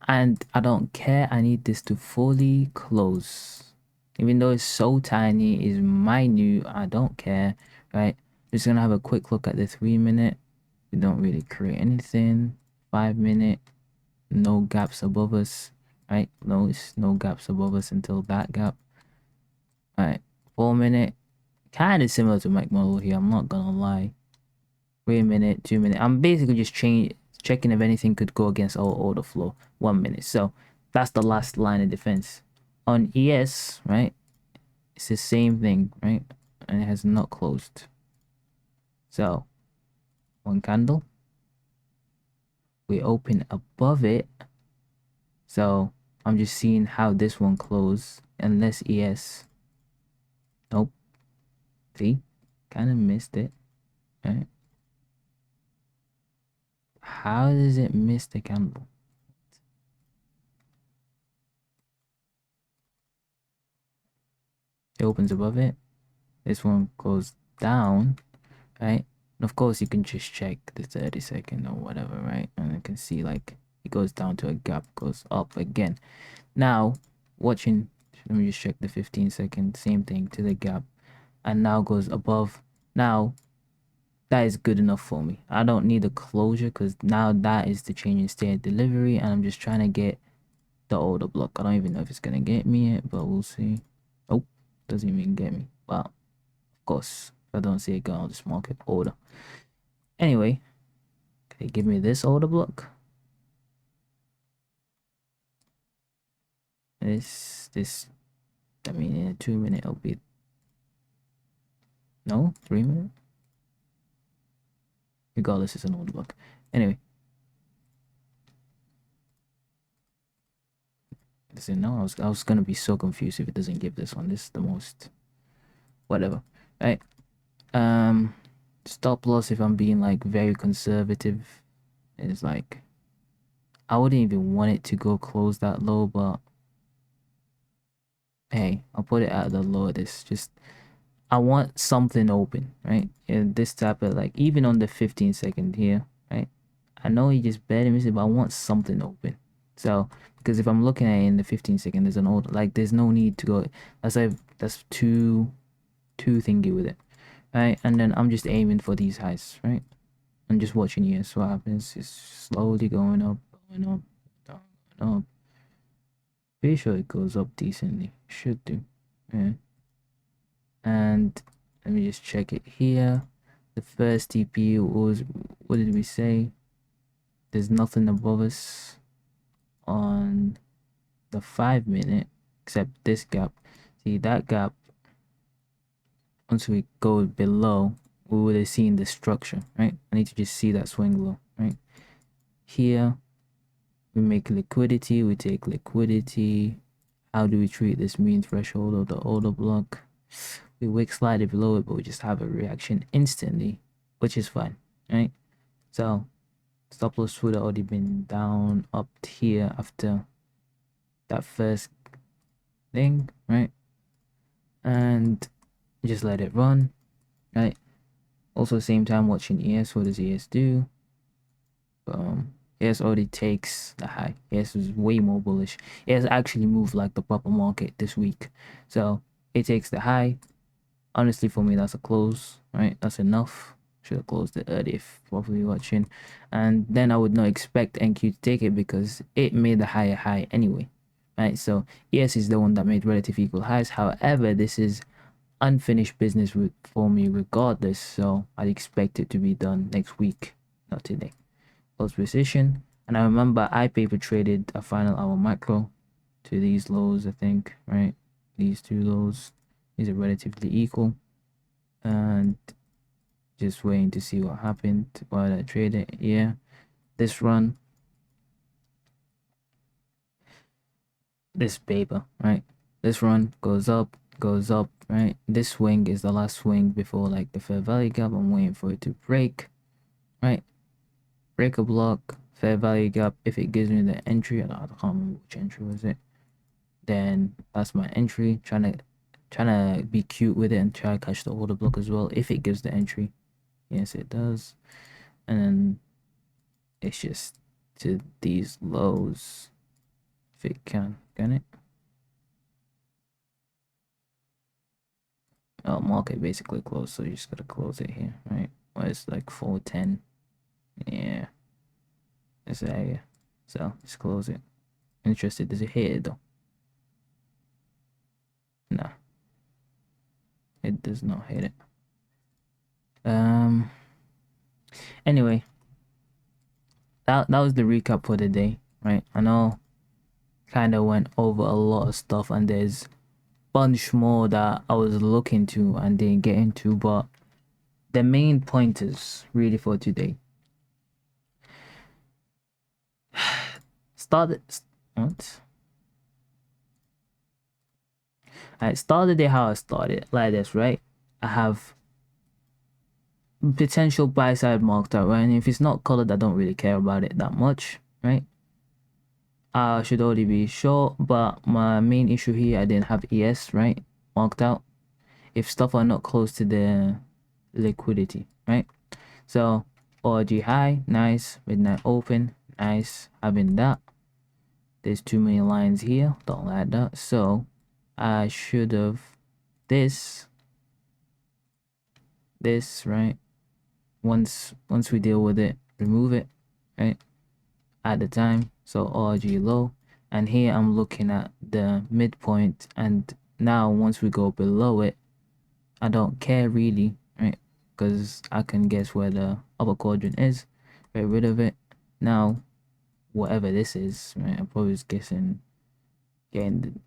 and I don't care. I need this to fully close, even though it's so tiny, it's minute. I don't care, right? Just gonna have a quick look at the 3 minute. We don't really create anything. 5 minute. No gaps above us, right? No, it's no gaps above us until that gap. All right, 4 minute, kind of similar to Mike model here. I'm not gonna lie. 3 minute, 2 minute. I'm basically just checking if anything could go against our order flow. 1 minute. So that's the last line of defense. On ES, right? It's the same thing, right? And it has not closed. So one candle. We open above it. So I'm just seeing how this one closed. Unless ES. Nope. See? Kind of missed it. Right? How does it miss the candle? It opens above it. This one goes down. Right? And of course, you can just check the 30-second or whatever, right? And you can see like it goes down to a gap, goes up again. Now, watching, let me just check the 15-second, same thing to the gap, and now goes above. Now, that is good enough for me. I don't need a closure because now that is the change in state of delivery, and I'm just trying to get the order block. I don't even know if it's gonna get me it, but we'll see. Oh, doesn't even get me. But of course, if I don't see it go, I'll just mark it order. Anyway, okay, give me this order block. This. I mean, in a 2-minute, it'll be. No, 3 minutes. Regardless, it's an order block. Anyway. Does it know? I was gonna be so confused if it doesn't give this one. This is the most. Whatever. Right. Stop loss, if I'm being like very conservative, is like I wouldn't even want it to go close that low, but hey, I'll put it at the low of this. Just I want something open, right? And this type of like even on the 15-second here, right? I know he just barely missed it, but I want something open. So because if I'm looking at it in the 15-second, there's an old like there's no need to go. That's too thingy with it, right? And then I'm just aiming for these highs, right? I'm just watching here. So what happens is slowly going up, down, going up. Pretty sure it goes up decently. Should do. Yeah. And let me just check it here. The first TP was, what did we say? There's nothing above us on the 5-minute except this gap. See that gap, once we go below, we would have seen the structure, right? I need to just see that swing low, right? Here, we make liquidity, we take liquidity. How do we treat this mean threshold of the order block? We wick slightly below it, but we just have a reaction instantly, which is fine, right? So stop loss would have already been down up here after that first thing, right? And just let it run, right? Also same time watching ES. What does ES do? ES already takes the high. ES is way more bullish. ES actually moved like the proper market this week, so it takes the high. Honestly, for me, that's a close, right? That's enough. Should have closed it early if probably watching. And then I would not expect NQ to take it because it made the higher high anyway, right? So ES is the one that made relative equal highs. However, this is unfinished business for me regardless. So I'd expect it to be done next week, not today. Close position. And I remember I paper traded a final hour macro to these lows, I think, right? These two lows. These are relatively equal, and just waiting to see what happened while I traded. Yeah, this run, this paper, right? This run goes up, right? This swing is the last swing before like the fair value gap. I'm waiting for it to break, right? Break a block, fair value gap. If it gives me the entry, I can't remember which entry was it. Then that's my entry. Trying to be cute with it and try to catch the order block as well if it gives the entry. Yes, it does. And then it's just to these lows if it can it? Oh, market basically closed, so you just gotta close it here, right? Well, it's like 410. Yeah, this area. So just close it. Interested, does it hit it though? Nah, it does not hit it. Anyway, that was the recap for the day, right? I know kind of went over a lot of stuff, and there's bunch more that I was looking to and didn't get into, but the main pointers really for today. What? I started the day how I started, like this, right? I have potential buy side marked out, right? And if it's not colored, I don't really care about it that much, right? I should already be short, but my main issue here, I didn't have ES, right? Marked out. If stuff are not close to the liquidity, right? So ORG high, nice. Midnight open, nice. Having that. There's too many lines here, don't like that. So I should have this, right? Once we deal with it, remove it, right? At the time. So ORG low. and here I'm looking at the midpoint, and now once we go below it, I don't care really, right? Because I can guess where the upper quadrant is, get rid of it. Now, whatever this is, right? I'm probably just guessing, getting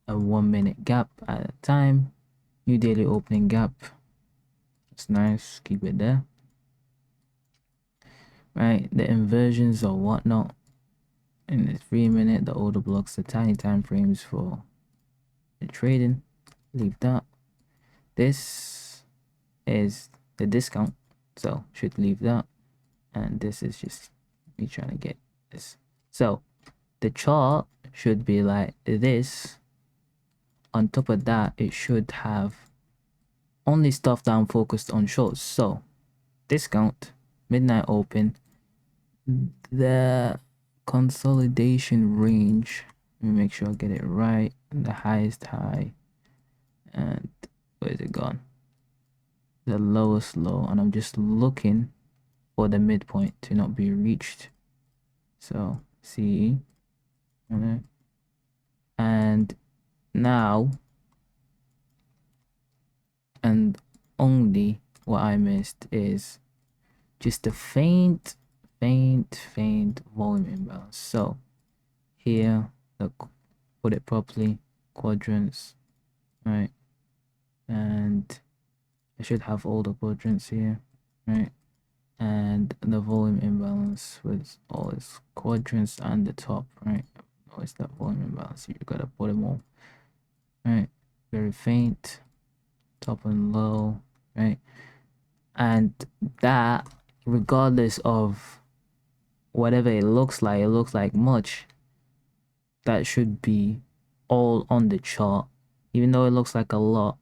a 1 minute gap at a time. New daily opening gap. It's nice, keep it there. Right, the inversions or whatnot in the 3 minute, the order blocks, the tiny time frames for the trading, leave that. This is the discount, so should leave that, and this is just me trying to get this. So the chart should be like this. On top of that, it should have only stuff that I'm focused on shorts. So discount, midnight open, the consolidation range, let me make sure I get it right, the highest high, and where is it gone, the lowest low, and I'm just looking for the midpoint to not be reached. So CE, okay. And now, and only what I missed is just a faint volume imbalance. So here, look, put it properly, quadrants, right? And I should have all the quadrants here, right? And the volume imbalance with all its quadrants and the top, right? What's that volume imbalance? You gotta put them all, right? Very faint, top and low, right? And that, regardless of whatever it looks like much, that should be all on the chart, even though it looks like a lot,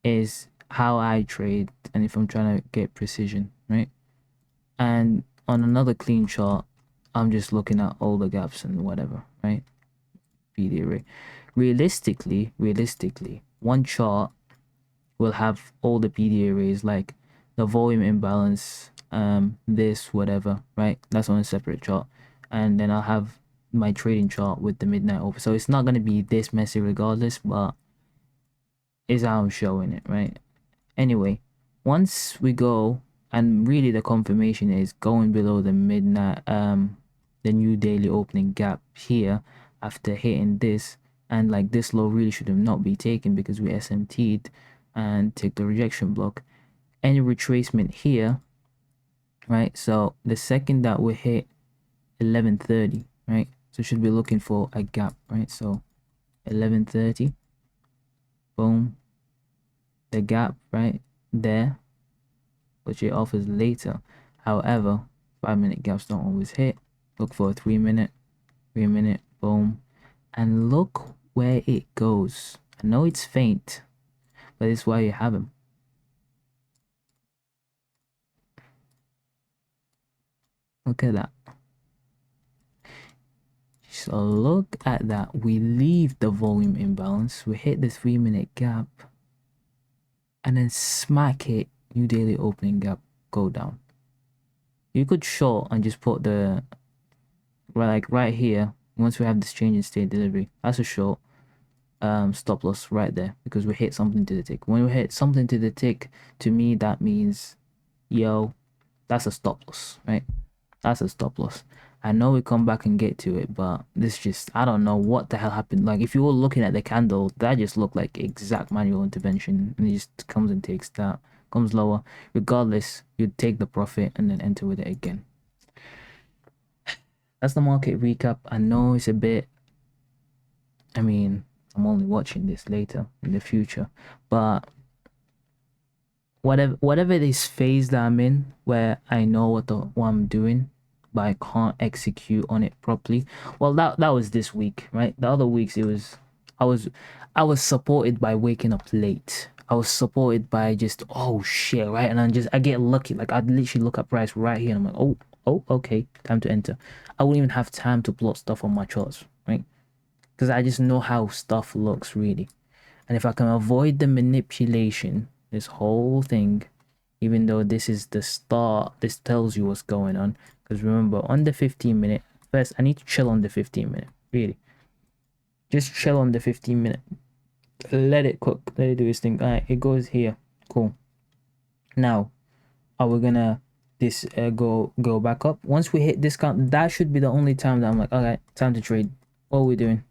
is how I trade, and if I'm trying to get precision, right? And on another clean chart, I'm just looking at all the gaps and whatever, right? PD array. Realistically, one chart will have all the PD arrays, like the volume imbalance, this, whatever, right? That's on a separate chart. And then I'll have my trading chart with the midnight open. So it's not going to be this messy regardless, but is how I'm showing it, right? Anyway, once we go, and really the confirmation is going below the midnight, the new daily opening gap here after hitting this, and like this low really should have not be taken because we SMT'd and take the rejection block. Any retracement here, right? So the second that we hit 1130, right? So should be looking for a gap, right? So 1130, boom, the gap right there, which it offers later. However, 5 minute gaps don't always hit. Look for a 3 minute, boom, and look where it goes. I know it's faint, but it's why you have them. Look at that. So look at that. We leave the volume imbalance. We hit the 3 minute gap, and then smack it. New daily opening gap, go down. You could short and just put the right here. Once we have this change in state delivery, that's a short. Stop loss right there because we hit something to the tick. When we hit something to the tick, to me that means, yo, that's a stop loss, right? That's a stop loss. I know we come back and get to it, but this just, I don't know what the hell happened. Like, if you were looking at the candle, that just looked like exact manual intervention, and it just comes and takes that, comes lower. Regardless, you'd take the profit and then enter with it again. That's the market recap. I know it's a bit, I mean, I'm only watching this later in the future, but whatever this phase that I'm in, where I know what I'm doing, but I can't execute on it properly. Well, that was this week, right? The other weeks it was, I was supported by waking up late. I was supported by just, oh shit, right? And I get lucky. Like, I'd literally look at price right here and I'm like, oh, okay, time to enter. I wouldn't even have time to plot stuff on my charts, right? Because I just know how stuff looks really. And if I can avoid the manipulation, this whole thing, even though this is the start, this tells you what's going on. Because remember, on the 15 minute, first I need to chill on the 15 minute. Really. Just chill on the 15-minute. Let it cook. Let it do its thing. Alright, it goes here. Cool. Now, are we gonna this go back up? Once we hit discount, that should be the only time that I'm like, alright, time to trade. What are we doing?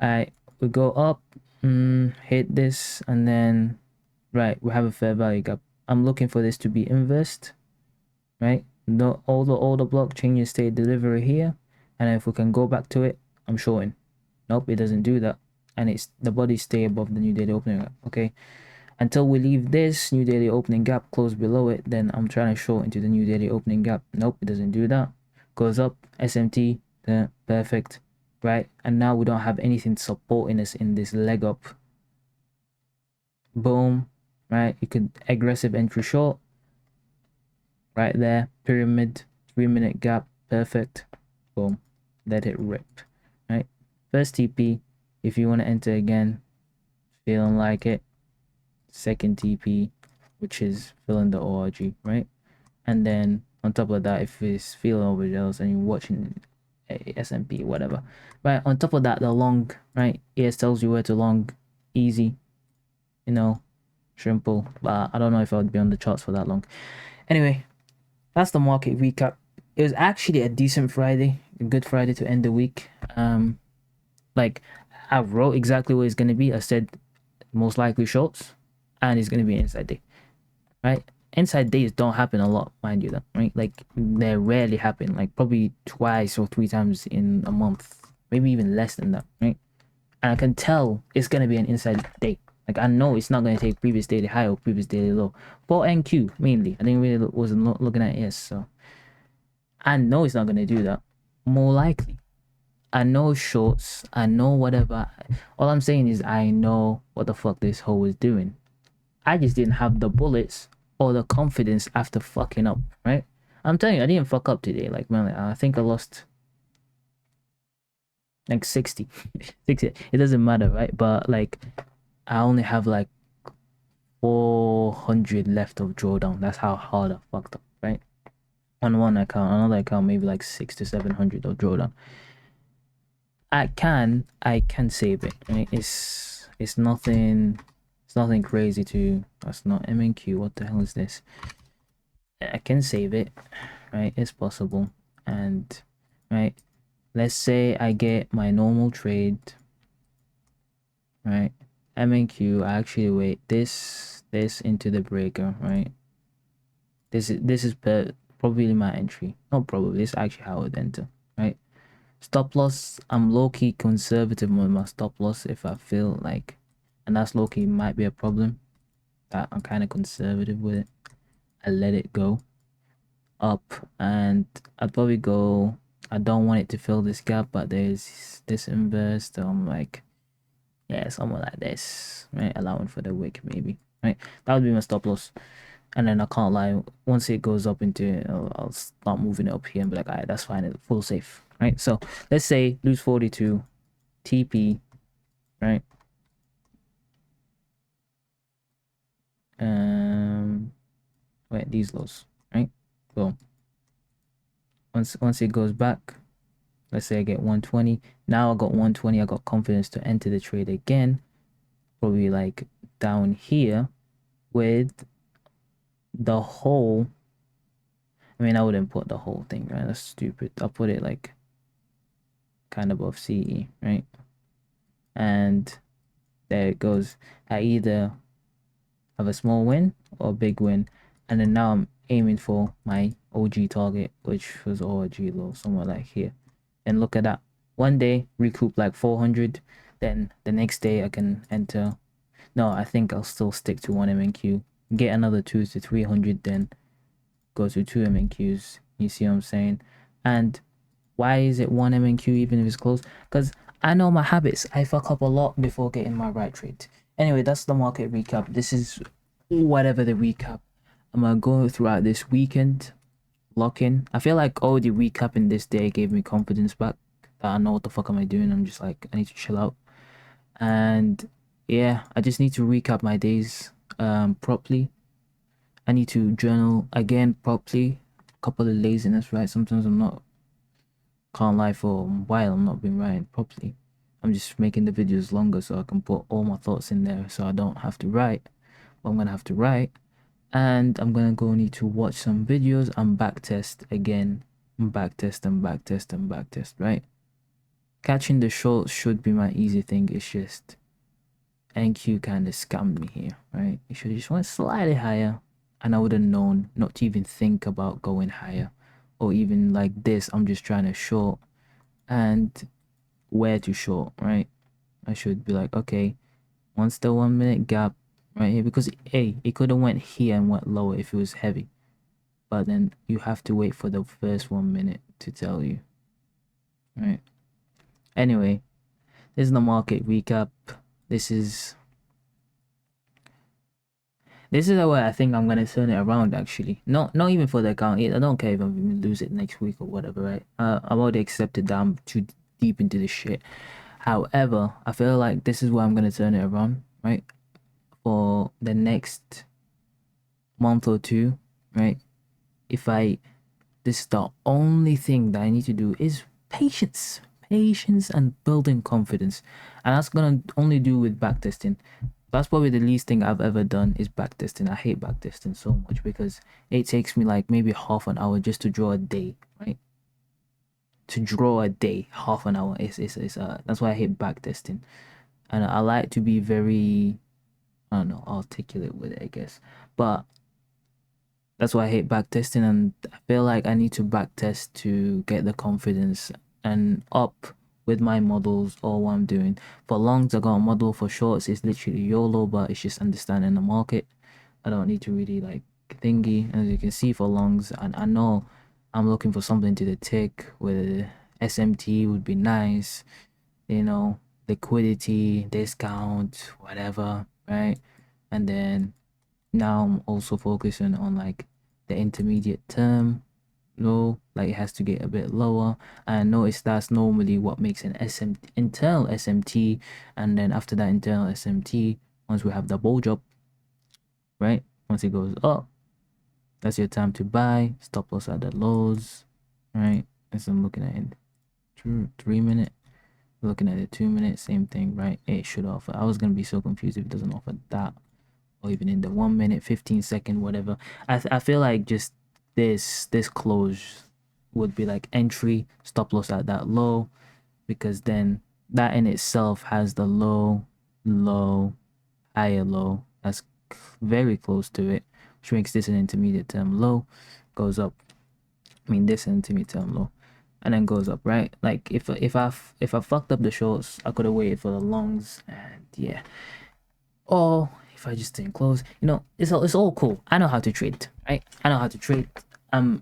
Alright, we go up, hit this, and then right, we have a fair value gap. I'm looking for this to be inversed, right? All the block changes stay delivery here, and if we can go back to it, I'm shorting. Nope, it doesn't do that, and it's the bodies stay above the new daily opening gap. Okay, until we leave this new daily opening gap close below it, then I'm trying to short into the new daily opening gap. Nope, it doesn't do that. Goes up, SMT, perfect, right? And now we don't have anything supporting us in this leg up. Boom, right? You could aggressive entry short right there, pyramid, 3-minute gap, perfect. Boom, let it rip, right? First TP, if you want to enter again, feeling like it. Second TP, which is filling the ORG, right? And then on top of that, if it's feeling overzealous and you're watching SMP, whatever, right? On top of that, the long, right? ES tells you where to long, easy, you know, simple. But I don't know if I would be on the charts for that long. Anyway, that's the market recap. It was actually a decent Friday, a good Friday to end the week. Like I wrote exactly what it's gonna be. I said most likely shorts, and it's gonna be inside day, right? Inside days don't happen a lot, mind you, that right? Like they rarely happen, like probably twice or 3 times in a month, maybe even less than that, right? And I can tell it's gonna be an inside day. Like I know it's not gonna take previous daily high or previous daily low for NQ mainly. I didn't really wasn't looking at ES, so I know it's not gonna do that. More likely, I know shorts. I know whatever. All I'm saying is I know what the fuck this hoe is doing. I just didn't have the bullets or the confidence after fucking up, right? I'm telling you, I didn't fuck up today. Like, man, I think I lost like 60. 60. It doesn't matter, right? But like, I only have like 400 left of drawdown. That's how hard I fucked up, right? On one account, another account, maybe like 600 to 700 of drawdown. I can save it, right? It's nothing. It's nothing crazy to. That's not MNQ. What the hell is this? I can save it, right? It's possible. And right, let's say I get my normal trade, right? MNQ, I actually wait this into the breaker, right? This is probably my entry. Not probably, it's actually how it enter, right? Stop loss, I'm low-key conservative with my stop loss if I feel like, and that's low-key might be a problem, that I'm kind of conservative with it. I let it go up, and I'd probably go, I don't want it to fill this gap, but there's this inverse, so I'm like, yeah, somewhere like this, right? Allowing for the wick maybe, right? That would be my stop loss. And then I can't lie, once it goes up into, I'll start moving it up here and be like, alright, that's fine, it's full safe, right? So let's say lose 42, TP, right? Wait, these lows, right? Boom. Once it goes back, let's say I get 120. Now I got 120, I got confidence to enter the trade again. Probably like down here with the whole. I mean, I wouldn't put the whole thing, right? That's stupid. I'll put it like kind of above CE, right? And there it goes. I either have a small win or a big win, and then now I'm aiming for my OG target, which was OG low, somewhere like here. And look at that. One day recoup like 400, then the next day I can enter. No, I think I'll still stick to 1 MNQ. Get another 2 to 300, then go to 2 MNQs. You see what I'm saying? And why is it 1 MNQ even if it's close? Because I know my habits. I fuck up a lot before getting my right trade. Anyway, that's the market recap. This is whatever the recap. I'm gonna go throughout this weekend. Lock in. I feel like already recapping this day gave me confidence back. That I know what the fuck am I doing. I'm just like, I need to chill out. And yeah, I just need to recap my days properly. I need to journal again properly. A couple of laziness, right? Sometimes I'm not Can't lie, for a while I'm not been writing properly. I'm just making the videos longer so I can put all my thoughts in there so I don't have to write. But I'm gonna have to write, and I'm gonna go need to watch some videos and backtest again. Backtest and backtest and backtest, right? Catching the shorts should be my easy thing. It's just NQ kind of scammed me here, right? It should have just went slightly higher, and I would have known not to even think about going higher, or even like this. I'm just trying to short and where to short, right? I should be like, okay, once the 1 minute gap right here, because it could have went here and went lower if it was heavy, but then you have to wait for the first 1 minute to tell you, right? Anyway, this is the market recap. This is the way I think I'm gonna turn it around. Actually, not even for the account. I don't care if I'm gonna lose it next week or whatever, right? I've already accepted that I'm too deep into this shit. However, I feel like this is where I'm gonna turn it around, right? For the next month or two, right? This is the only thing that I need to do is patience, and building confidence, and that's gonna only do with backtesting. That's probably the least thing I've ever done is backtesting. I hate backtesting so much because it takes me like maybe half an hour just to draw a day, right? To draw a day, half an hour is that's why I hate backtesting, and I like to be very, I don't know, articulate with it, I guess, but that's why I hate backtesting, and I feel like I need to backtest to get the confidence and up with my models or what I'm doing. For longs, I got a model. For shorts, it's literally YOLO, but it's just understanding the market. I don't need to really like thingy. As you can see, for longs, and I know I'm looking for something to the tick with SMT would be nice, you know, liquidity, discount, whatever, right? And then now I'm also focusing on like the intermediate term low, like it has to get a bit lower. And notice that's normally what makes an internal SMT, and then after that internal SMT, once we have the bulge up, right, once it goes up, that's your time to buy. Stop loss at the lows, right? As I'm looking at it, 3 minute, looking at the 2 minute, same thing, right? It should offer. I was gonna be so confused if it doesn't offer that, or even in the 1 minute, 15-second, whatever. I feel like just this close would be like entry, stop loss at that low, because then that in itself has the low, higher low that's very close to it, which makes this an intermediate term low, goes up. I mean, this intermediate term low, and then goes up, right? Like if I fucked up the shorts, I could have waited for the longs, and yeah. Or if I just didn't close, it's all cool. I know how to trade, right? I know how to trade. I'm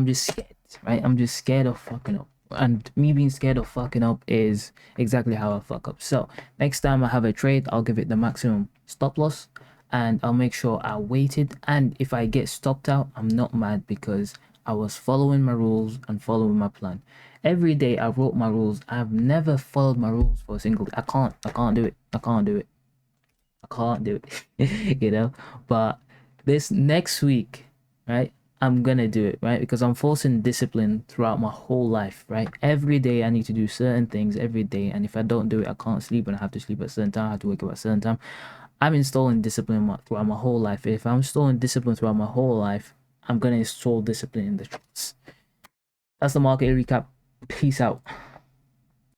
just scared, right? I'm just scared of fucking up, and me being scared of fucking up is exactly how I fuck up. So next time I have a trade, I'll give it the maximum stop loss, and I'll make sure I waited. And if I get stopped out, I'm not mad because I was following my rules and following my plan. Every day I wrote my rules. I've never followed my rules for a single day. I can't do it. I can't do it. But this next week, right, I'm gonna do it, right? Because I'm forcing discipline throughout my whole life, right? Every day I need to do certain things every day, and if I don't do it, I can't sleep, and I have to sleep at a certain time. I have to wake up at a certain time. I'm installing discipline throughout my whole life. If I'm installing discipline throughout my whole life, I'm gonna install discipline in the charts. That's the market recap. Peace out.